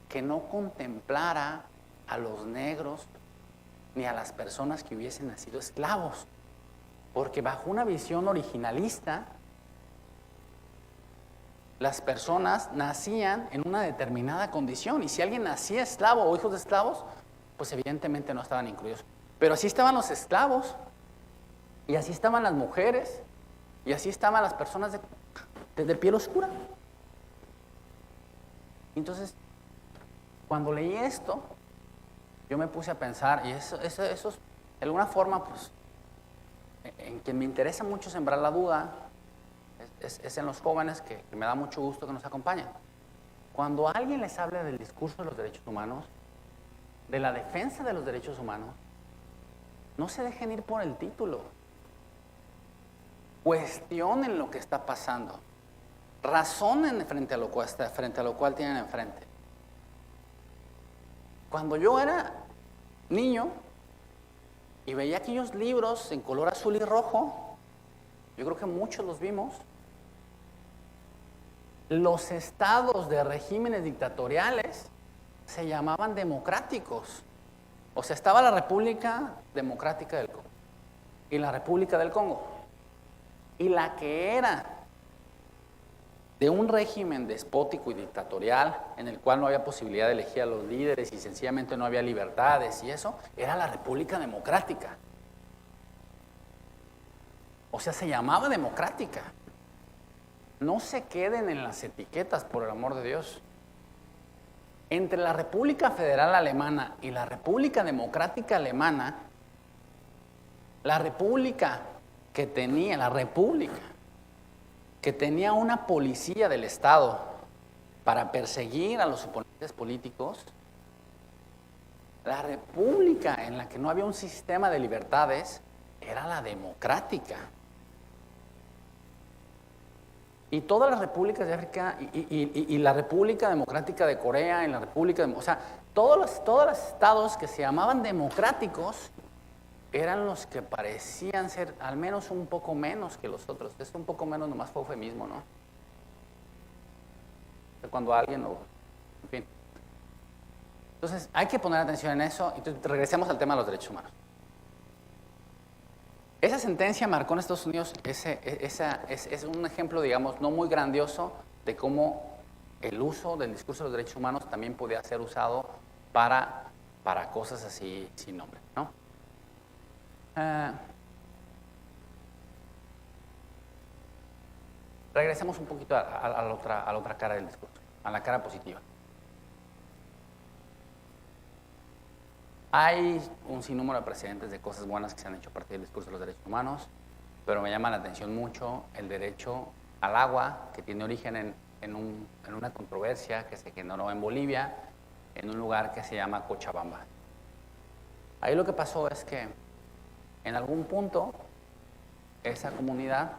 que no contemplara a los negros ni a las personas que hubiesen nacido esclavos. Porque bajo una visión originalista, las personas nacían en una determinada condición y si alguien nacía esclavo o hijos de esclavos, pues evidentemente no estaban incluidos. Pero así estaban los esclavos y así estaban las mujeres y así estaban las personas de piel oscura. Entonces, cuando leí esto, yo me puse a pensar, y eso es, de alguna forma, pues, en quien me interesa mucho sembrar la duda, es en los jóvenes que me da mucho gusto que nos acompañen. Cuando alguien les habla del discurso de los derechos humanos, de la defensa de los derechos humanos, no se dejen ir por el título. Cuestionen lo que está pasando. Razonen frente a lo cual tienen enfrente. Cuando yo era niño y veía aquellos libros en color azul y rojo, yo creo que muchos los vimos, los estados de regímenes dictatoriales se llamaban democráticos. O sea, estaba la República Democrática del Congo y la República del Congo. Y la que era de un régimen despótico y dictatorial en el cual no había posibilidad de elegir a los líderes y sencillamente no había libertades y eso, era la República Democrática. O sea, se llamaba democrática. No se queden en las etiquetas, por el amor de Dios. Entre la República Federal Alemana y la República Democrática Alemana, la república que tenía una policía del Estado para perseguir a los oponentes políticos, la república en la que no había un sistema de libertades, era la democrática. Y todas las repúblicas de África y la República Democrática de Corea y la República, o sea, todos los estados que se llamaban democráticos eran los que parecían ser al menos un poco menos que los otros. Es un poco menos nomás fue eufemismo, ¿no? Cuando alguien lo... En fin. Entonces, hay que poner atención en eso. Entonces, regresemos al tema de los derechos humanos. Esa sentencia marcó en Estados Unidos, es un ejemplo, digamos, no muy grandioso de cómo el uso del discurso de los derechos humanos también podía ser usado para cosas así sin nombre, ¿no? Regresemos un poquito a la otra cara del discurso. a la cara positiva. Hay un sinnúmero de precedentes de cosas buenas que se han hecho a partir del discurso de los derechos humanos, pero me llama la atención mucho el derecho al agua, que tiene origen en una controversia que se generó en Bolivia, en un lugar que se llama Cochabamba. Ahí lo que pasó es que en algún punto esa comunidad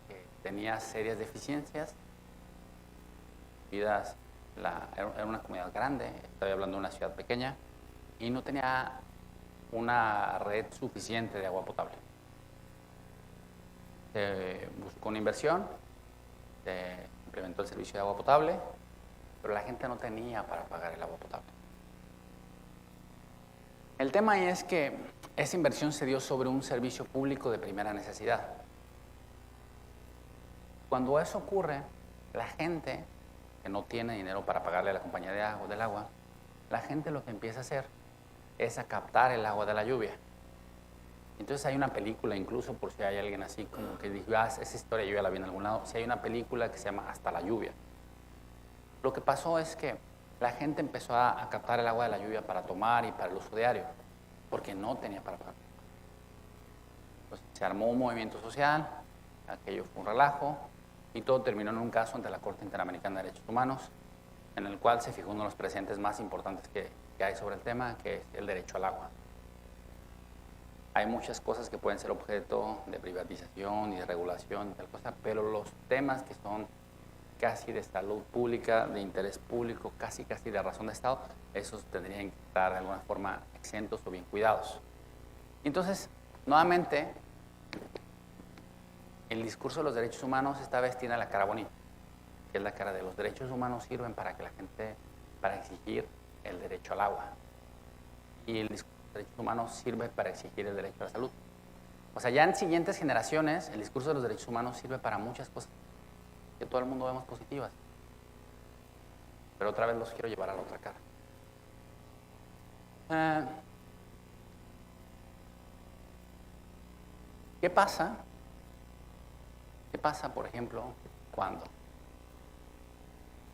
que tenía serias deficiencias, era una comunidad grande, estoy hablando de una ciudad pequeña, y no tenía una red suficiente de agua potable. Se buscó una inversión, se implementó el servicio de agua potable, pero la gente no tenía para pagar el agua potable. El tema ahí es que esa inversión se dio sobre un servicio público de primera necesidad. Cuando eso ocurre, la gente que no tiene dinero para pagarle a la compañía de agua, del agua, la gente lo que empieza a hacer es a captar el agua de la lluvia. Entonces hay una película, incluso por si hay alguien así como que dijo, esa historia yo ya la vi en algún lado, si hay una película que se llama Hasta la lluvia. Lo que pasó es que la gente empezó a captar el agua de la lluvia para tomar y para el uso diario, porque no tenía para pagar. Pues se armó un movimiento social, aquello fue un relajo, y todo terminó en un caso ante la Corte Interamericana de Derechos Humanos, en el cual se fijó uno de los precedentes más importantes que hay sobre el tema, que es el derecho al agua. Hay muchas cosas que pueden ser objeto de privatización y de regulación y tal cosa, pero los temas que son casi de salud pública, de interés público, casi de razón de Estado, esos tendrían que estar de alguna forma exentos o bien cuidados. Entonces, nuevamente, el discurso de los derechos humanos esta vez tiene la cara bonita, que es la cara de los derechos humanos sirven para que la gente, para exigir el derecho al agua. Y el discurso de los derechos humanos sirve para exigir el derecho a la salud. O sea, ya en siguientes generaciones, el discurso de los derechos humanos sirve para muchas cosas que todo el mundo vemos positivas. Pero otra vez los quiero llevar a la otra cara. ¿Qué pasa? ¿Qué pasa, por ejemplo, cuando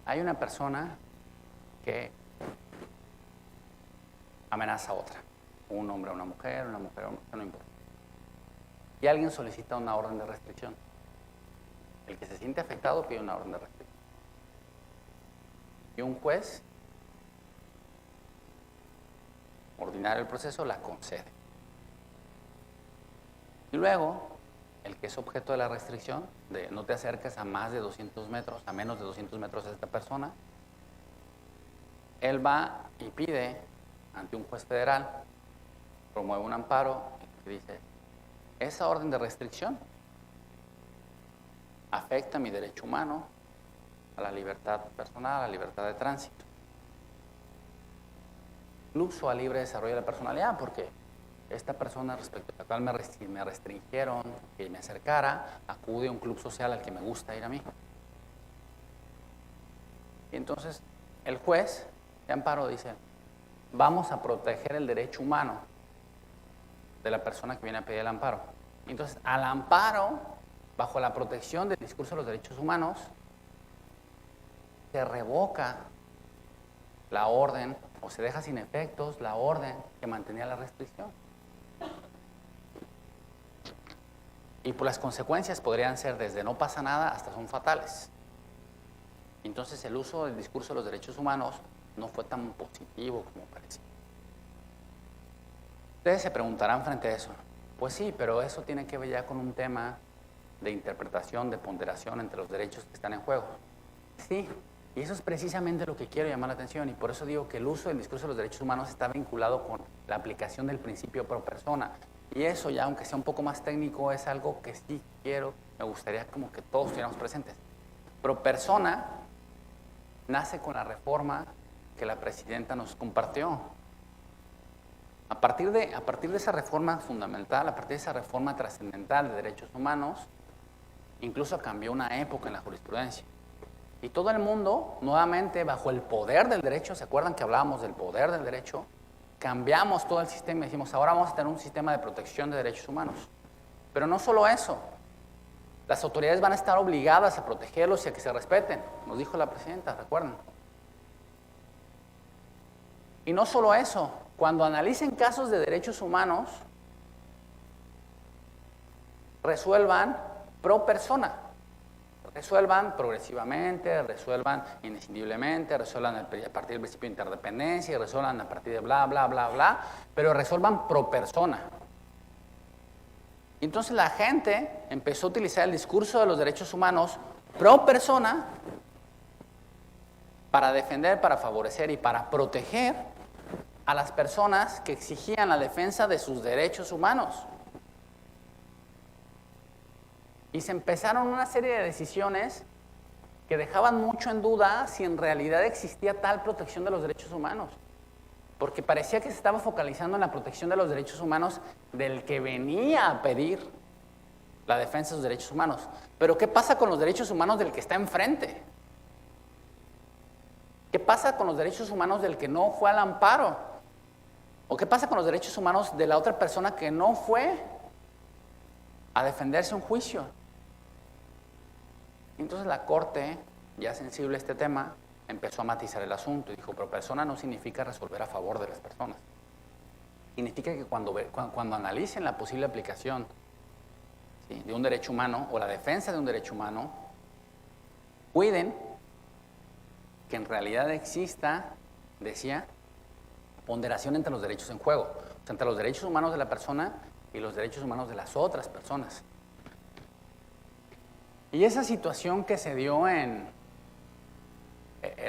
hay una persona que amenaza a otra? Un hombre a una mujer a un hombre, no importa. Y alguien solicita una orden de restricción. El que se siente afectado pide una orden de restricción. Y un juez, ordinario el proceso, la concede. Y luego, el que es objeto de la restricción, de no te acerques a más de 200 metros, a menos de 200 metros a esta persona, él va y pide ante un juez federal, promueve un amparo y dice, esa orden de restricción afecta mi derecho humano a la libertad personal, a la libertad de tránsito, incluso al libre desarrollo de la personalidad, porque esta persona respecto a la cual me restringieron que me acercara, acude a un club social al que me gusta ir a mí. Y entonces el juez de amparo dice, vamos a proteger el derecho humano de la persona que viene a pedir el amparo. Y entonces al amparo, bajo la protección del discurso de los derechos humanos, se revoca la orden o se deja sin efectos la orden que mantenía la restricción. Y por las consecuencias podrían ser desde no pasa nada hasta son fatales. Entonces el uso del discurso de los derechos humanos no fue tan positivo como parecía. Ustedes se preguntarán frente a eso, pues sí, pero eso tiene que ver ya con un tema de interpretación, de ponderación entre los derechos que están en juego. Sí, y eso es precisamente lo que quiero llamar la atención, y por eso digo que el uso del discurso de los derechos humanos está vinculado con la aplicación del principio pro persona. Y eso ya, aunque sea un poco más técnico, es algo que sí me gustaría como que todos estuviéramos presentes. Pro persona nace con la reforma que la presidenta nos compartió. A partir de esa reforma fundamental, a partir de esa reforma trascendental de derechos humanos, incluso cambió una época en la jurisprudencia. Y todo el mundo, nuevamente, bajo el poder del derecho, ¿se acuerdan que hablábamos del poder del derecho? Cambiamos todo el sistema y decimos, ahora vamos a tener un sistema de protección de derechos humanos. Pero no solo eso, Las autoridades van a estar obligadas a protegerlos y a que se respeten, nos dijo la presidenta, recuerden. Y no solo eso, cuando analicen casos de derechos humanos, resuelvan pro persona, resuelvan progresivamente, resuelvan inescindiblemente, resuelvan a partir del principio de interdependencia, y resuelvan a partir de bla, bla, bla, bla, pero resuelvan pro persona. Y entonces la gente empezó a utilizar el discurso de los derechos humanos pro persona para defender, para favorecer y para proteger a las personas que exigían la defensa de sus derechos humanos. Y se empezaron una serie de decisiones que dejaban mucho en duda si en realidad existía tal protección de los derechos humanos. Porque parecía que se estaba focalizando en la protección de los derechos humanos del que venía a pedir la defensa de sus derechos humanos. Pero ¿qué pasa con los derechos humanos del que está enfrente? ¿Qué pasa con los derechos humanos del que no fue al amparo? ¿O qué pasa con los derechos humanos de la otra persona que no fue a defenderse un juicio? Entonces la Corte, ya sensible a este tema, empezó a matizar el asunto y dijo, pero persona no significa resolver a favor de las personas. Significa que cuando analicen la posible aplicación, ¿sí?, de un derecho humano o la defensa de un derecho humano, cuiden que en realidad exista, decía, ponderación entre los derechos en juego, o sea, entre los derechos humanos de la persona y los derechos humanos de las otras personas. Y esa situación que se dio en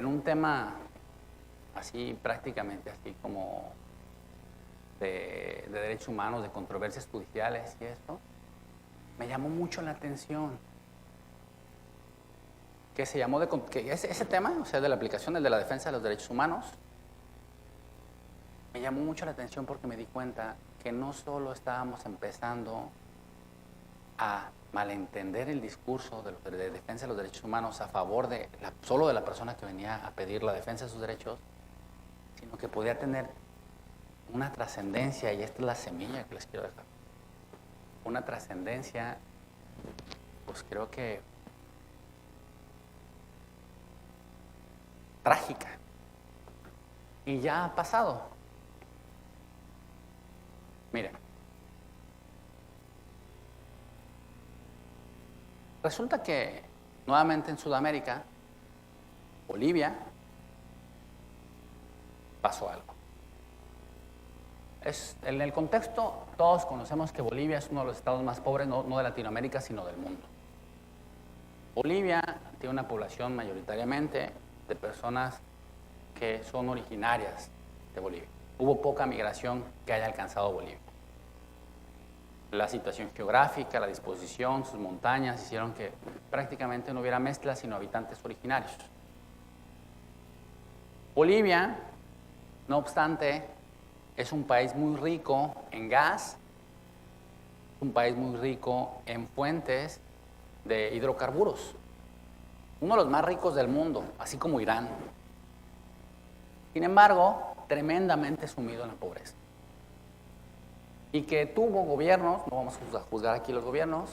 un tema así prácticamente así como de derechos humanos, de controversias judiciales y eso, me llamó mucho la atención. Que se llamó ese tema, o sea, de la aplicación de la defensa de los derechos humanos, me llamó mucho la atención porque me di cuenta que no solo estábamos empezando a malentender el discurso de defensa de los derechos humanos a favor solo de la persona que venía a pedir la defensa de sus derechos, sino que podía tener una trascendencia, y esta es la semilla que les quiero dejar, una trascendencia, pues creo que trágica. Y ya ha pasado. Miren, resulta que nuevamente en Sudamérica, Bolivia, pasó algo. En el contexto, todos conocemos que Bolivia es uno de los estados más pobres, no de Latinoamérica, sino del mundo. Bolivia tiene una población mayoritariamente de personas que son originarias de Bolivia. Hubo poca migración que haya alcanzado Bolivia. La situación geográfica, la disposición, sus montañas hicieron que prácticamente no hubiera mezcla, sino habitantes originarios. Bolivia, no obstante, es un país muy rico en gas, un país muy rico en fuentes de hidrocarburos, uno de los más ricos del mundo, así como Irán. Sin embargo, tremendamente sumido en la pobreza. Y que tuvo gobiernos, no vamos a juzgar aquí los gobiernos,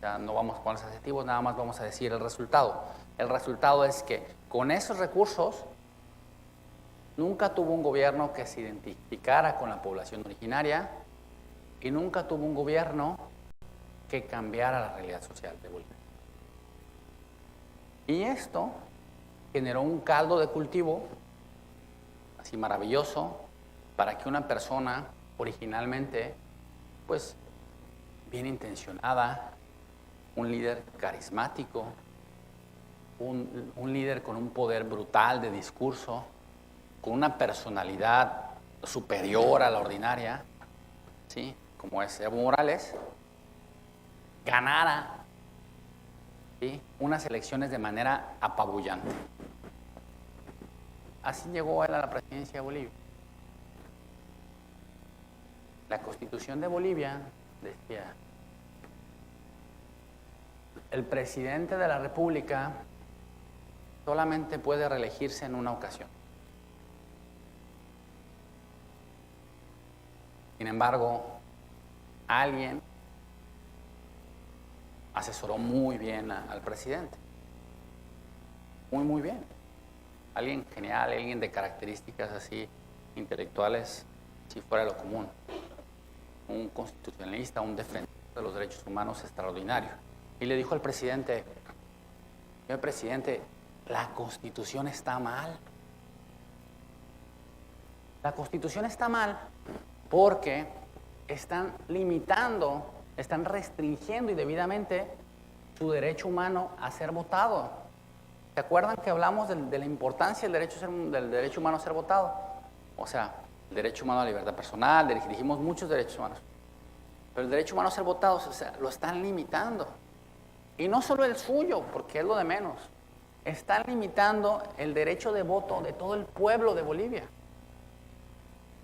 ya no vamos con los adjetivos, nada más vamos a decir el resultado. El resultado es que con esos recursos nunca tuvo un gobierno que se identificara con la población originaria y nunca tuvo un gobierno que cambiara la realidad social de Bolivia. Y esto generó un caldo de cultivo así maravilloso para que una persona originalmente, pues, bien intencionada, un líder carismático, un líder con un poder brutal de discurso, con una personalidad superior a la ordinaria, ¿sí?, como es Evo Morales, ganara, ¿sí?, unas elecciones de manera apabullante. Así llegó él a la presidencia de Bolivia. La Constitución de Bolivia decía: el presidente de la República solamente puede reelegirse en una ocasión. Sin embargo, alguien asesoró muy bien al presidente. Muy, muy bien. Alguien genial, alguien de características así intelectuales, si fuera lo común. Un constitucionalista, un defensor de los derechos humanos extraordinario. Y le dijo al presidente: señor presidente, la Constitución está mal. La Constitución está mal porque están limitando, están restringiendo indebidamente su derecho humano a ser votado. ¿Se acuerdan que hablamos de la importancia del derecho humano a ser votado? O sea, el derecho humano a la libertad personal, dijimos muchos derechos humanos. Pero el derecho humano a ser votado, o sea, lo están limitando. Y no solo el suyo, porque es lo de menos. Están limitando el derecho de voto de todo el pueblo de Bolivia.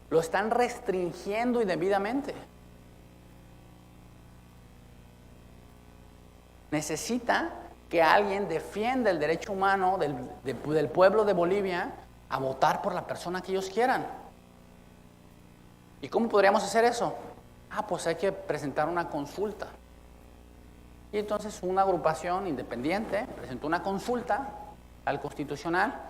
Lo están restringiendo indebidamente. Necesita que alguien defienda el derecho humano del pueblo de Bolivia a votar por la persona que ellos quieran. ¿Y cómo podríamos hacer eso? Pues hay que presentar una consulta. Y entonces una agrupación independiente presentó una consulta al Constitucional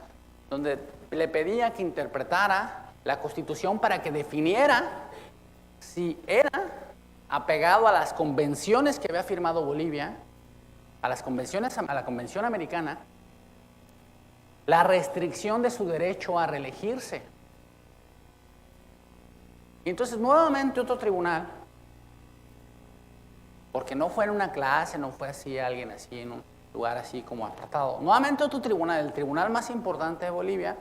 donde le pedía que interpretara la Constitución para que definiera si era apegado a las convenciones que había firmado Bolivia, a la Convención Americana, la restricción de su derecho a reelegirse. Y entonces nuevamente otro tribunal, porque no fue en una clase, no fue así alguien así en un lugar así como apartado. Nuevamente otro tribunal, el tribunal más importante de Bolivia,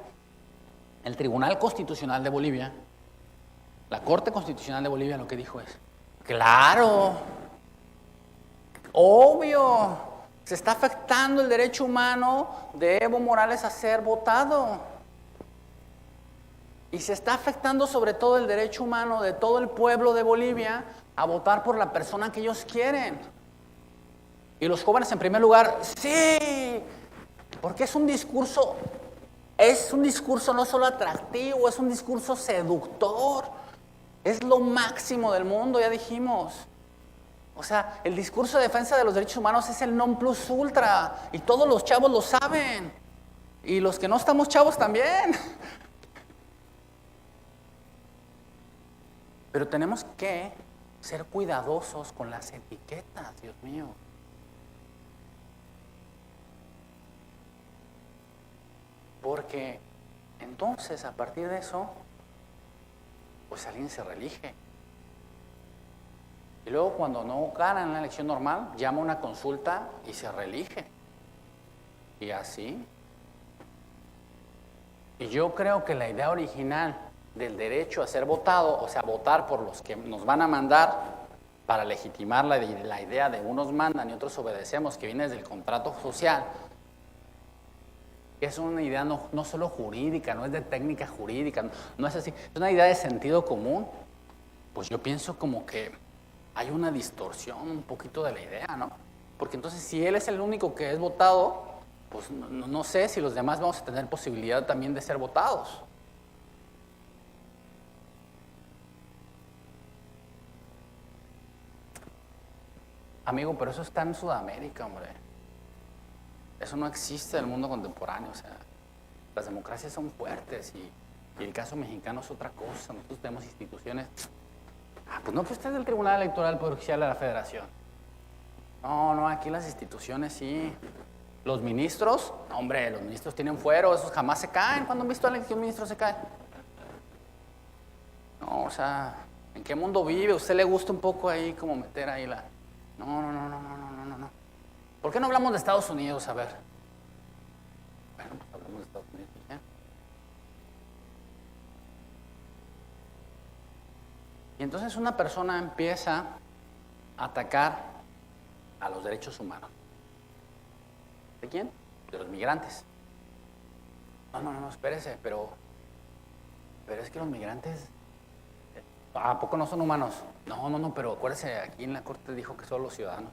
el Tribunal Constitucional de Bolivia, la Corte Constitucional de Bolivia, lo que dijo es: claro, obvio, se está afectando el derecho humano de Evo Morales a ser votado. Y se está afectando sobre todo el derecho humano de todo el pueblo de Bolivia a votar por la persona que ellos quieren. Y los jóvenes en primer lugar, sí, porque es un discurso no solo atractivo, es un discurso seductor. Es lo máximo del mundo, ya dijimos. O sea, el discurso de defensa de los derechos humanos es el non plus ultra. Y todos los chavos lo saben. Y los que no estamos chavos también. Pero tenemos que ser cuidadosos con las etiquetas, Dios mío. Porque entonces, a partir de eso, pues alguien se reelige. Y luego cuando no gana en la elección normal, llama a una consulta y se reelige. Y así. Y yo creo que la idea original del derecho a ser votado, o sea, votar por los que nos van a mandar para legitimar la idea de unos mandan y otros obedecemos, que viene desde el contrato social, es una idea no solo jurídica, no es de técnica jurídica, no es así, es una idea de sentido común. Pues yo pienso como que hay una distorsión un poquito de la idea, ¿no? Porque entonces si él es el único que es votado, pues no sé si los demás vamos a tener posibilidad también de ser votados. Amigo, pero eso está en Sudamérica, hombre. Eso no existe en el mundo contemporáneo. O sea, las democracias son fuertes y el caso mexicano es otra cosa. Nosotros tenemos instituciones. Pues no, que usted es del Tribunal Electoral Poder Judicial de la Federación. No, aquí las instituciones sí. Los ministros, hombre, los ministros tienen fuero, esos jamás se caen. ¿Cuándo han visto que un ministro se cae? No, o sea, ¿en qué mundo vive? ¿A usted le gusta un poco ahí como meter ahí la... No. ¿Por qué no hablamos de Estados Unidos? A ver. Bueno, pues hablamos de Estados Unidos. ¿Ya? Y entonces una persona empieza a atacar a los derechos humanos. ¿De quién? De los migrantes. No, espérese, pero es que los migrantes... ¿A poco no son humanos? No, pero acuérdese, aquí en la corte dijo que son los ciudadanos.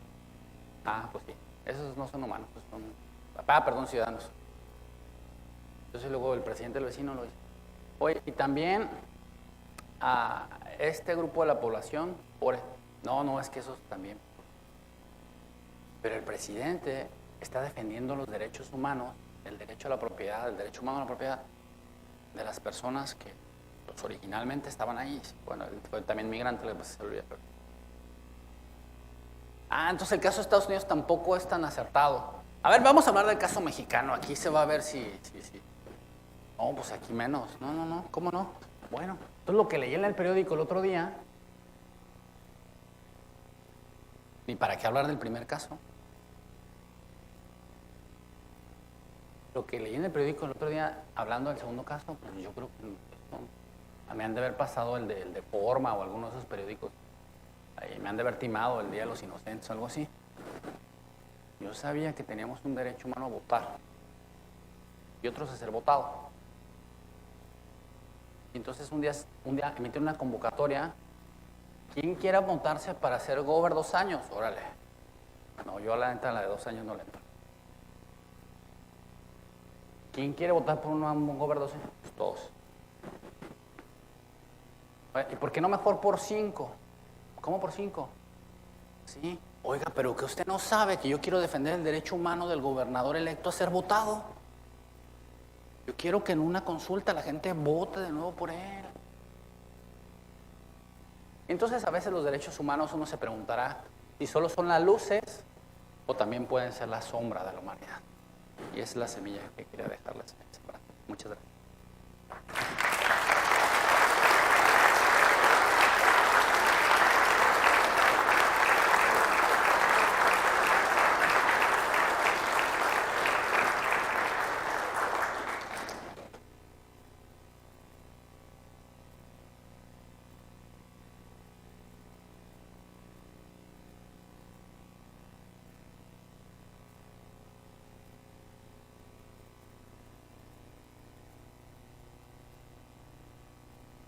Pues sí, esos no son humanos, pues son... ciudadanos. Entonces luego el presidente del vecino lo dice. Oye, y también a este grupo de la población, no, es que esos también. Pero el presidente está defendiendo los derechos humanos, el derecho a la propiedad, el derecho humano a la propiedad de las personas que pues, originalmente estaban ahí. Bueno, él fue también migrante, le se olvidó. Entonces el caso de Estados Unidos tampoco es tan acertado. A ver, vamos a hablar del caso mexicano. Aquí se va a ver si. No, pues aquí menos. No, ¿cómo no? Bueno, entonces lo que leí en el periódico el otro día, ni para qué hablar del primer caso. Lo que leí en el periódico el otro día, hablando del segundo caso, pues yo creo que me han de haber pasado el de Forma o alguno de esos periódicos. Ahí me han de haber timado el Día de los Inocentes o algo así. Yo sabía que teníamos un derecho humano a votar y otros a ser votados. Y entonces un día emitieron una convocatoria. ¿Quién quiera apuntarse para ser gober 2 años? Órale. No, yo a la neta, la de 2 años no le entro. ¿Quién quiere votar por un gober 2 años? Pues todos. ¿Y por qué no mejor por 5? ¿Cómo por 5? Sí. Oiga, pero que usted no sabe que yo quiero defender el derecho humano del gobernador electo a ser votado. Yo quiero que en una consulta la gente vote de nuevo por él. Entonces a veces los derechos humanos uno se preguntará si solo son las luces o también pueden ser la sombra de la humanidad. Y esa es la semilla que quería dejarles. Muchas gracias.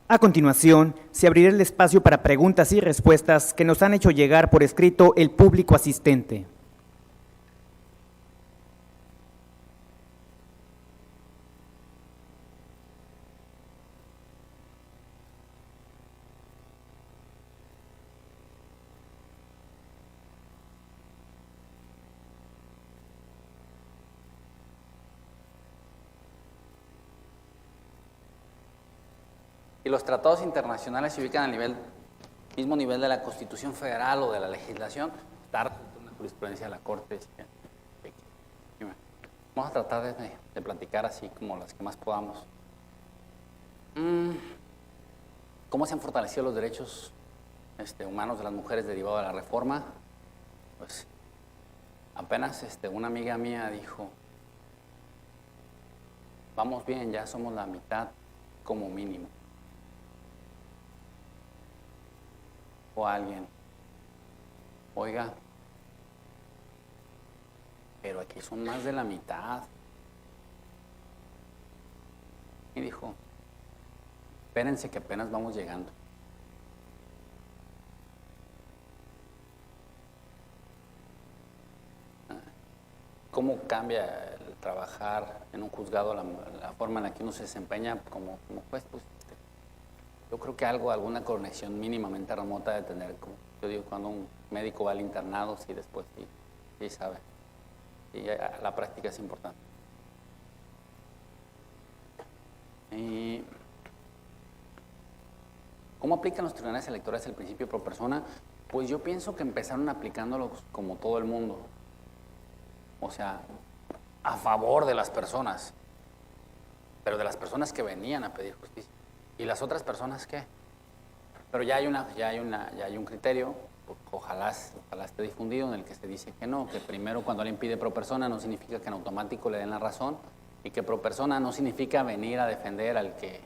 A continuación, se abrirá el espacio para preguntas y respuestas que nos han hecho llegar por escrito el público asistente. Y los tratados internacionales se ubican al mismo nivel de la Constitución Federal o de la legislación. Dar una jurisprudencia de la Corte. Vamos a tratar de platicar así como las que más podamos. ¿Cómo se han fortalecido los derechos humanos de las mujeres derivado de la reforma? Pues apenas una amiga mía dijo, vamos bien, ya somos la mitad como mínimo. O alguien, oiga, pero aquí son más de la mitad. Y dijo, espérense que apenas vamos llegando. ¿Cómo cambia el trabajar en un juzgado, la forma en la que uno se desempeña como juez? Pues, yo creo que alguna conexión mínimamente remota de tener, como yo digo, cuando un médico va al internado, sí, después sí sabe. Y la práctica es importante. Y ¿cómo aplican los tribunales electorales el principio pro persona? Pues yo pienso que empezaron aplicándolo como todo el mundo. O sea, a favor de las personas, pero de las personas que venían a pedir justicia. ¿Y las otras personas qué? Pero ya hay un criterio, ojalá esté difundido, en el que se dice que no, que primero cuando alguien pide pro persona no significa que en automático le den la razón, y que pro persona no significa venir a defender al que,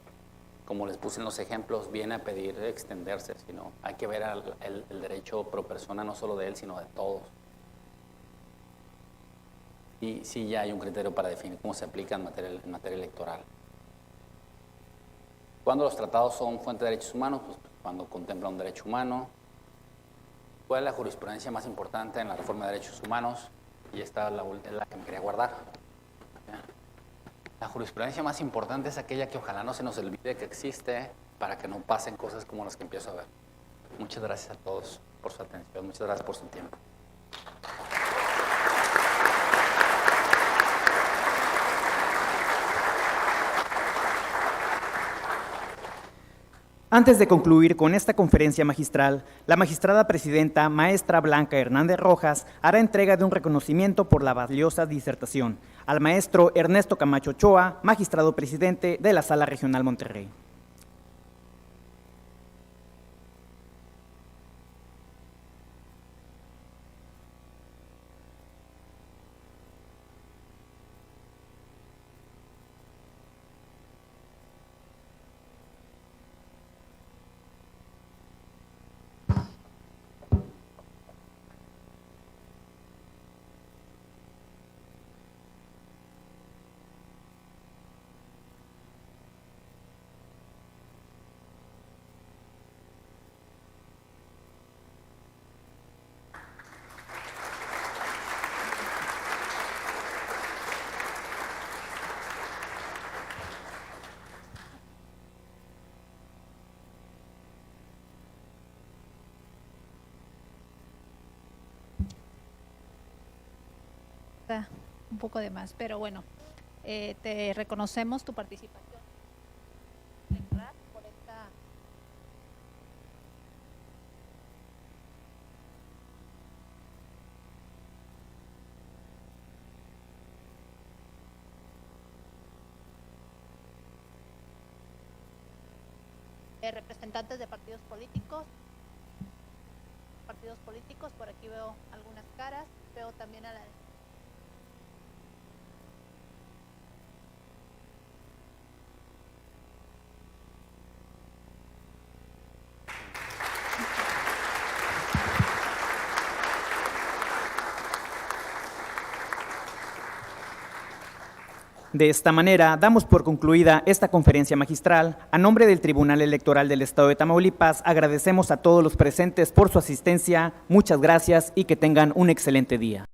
como les puse en los ejemplos, viene a pedir extenderse, sino hay que ver el derecho pro persona no solo de él, sino de todos. Y sí, ya hay un criterio para definir cómo se aplica en materia electoral. ¿Cuándo los tratados son fuente de derechos humanos? Pues cuando contempla un derecho humano. ¿Cuál es la jurisprudencia más importante en la reforma de derechos humanos? Y esta es la que me quería guardar. La jurisprudencia más importante es aquella que ojalá no se nos olvide que existe para que no pasen cosas como las que empiezo a ver. Muchas gracias a todos por su atención. Muchas gracias por su tiempo. Antes de concluir con esta conferencia magistral, la magistrada presidenta, maestra Blanca Hernández Rojas, hará entrega de un reconocimiento por la valiosa disertación al maestro Ernesto Camacho Ochoa, magistrado presidente de la Sala Regional Monterrey. Un poco de más, pero bueno, te reconocemos tu participación por esta representantes de partidos políticos, por aquí veo algunas caras, veo también a la De esta manera, damos por concluida esta conferencia magistral. A nombre del Tribunal Electoral del Estado de Tamaulipas, agradecemos a todos los presentes por su asistencia. Muchas gracias y que tengan un excelente día.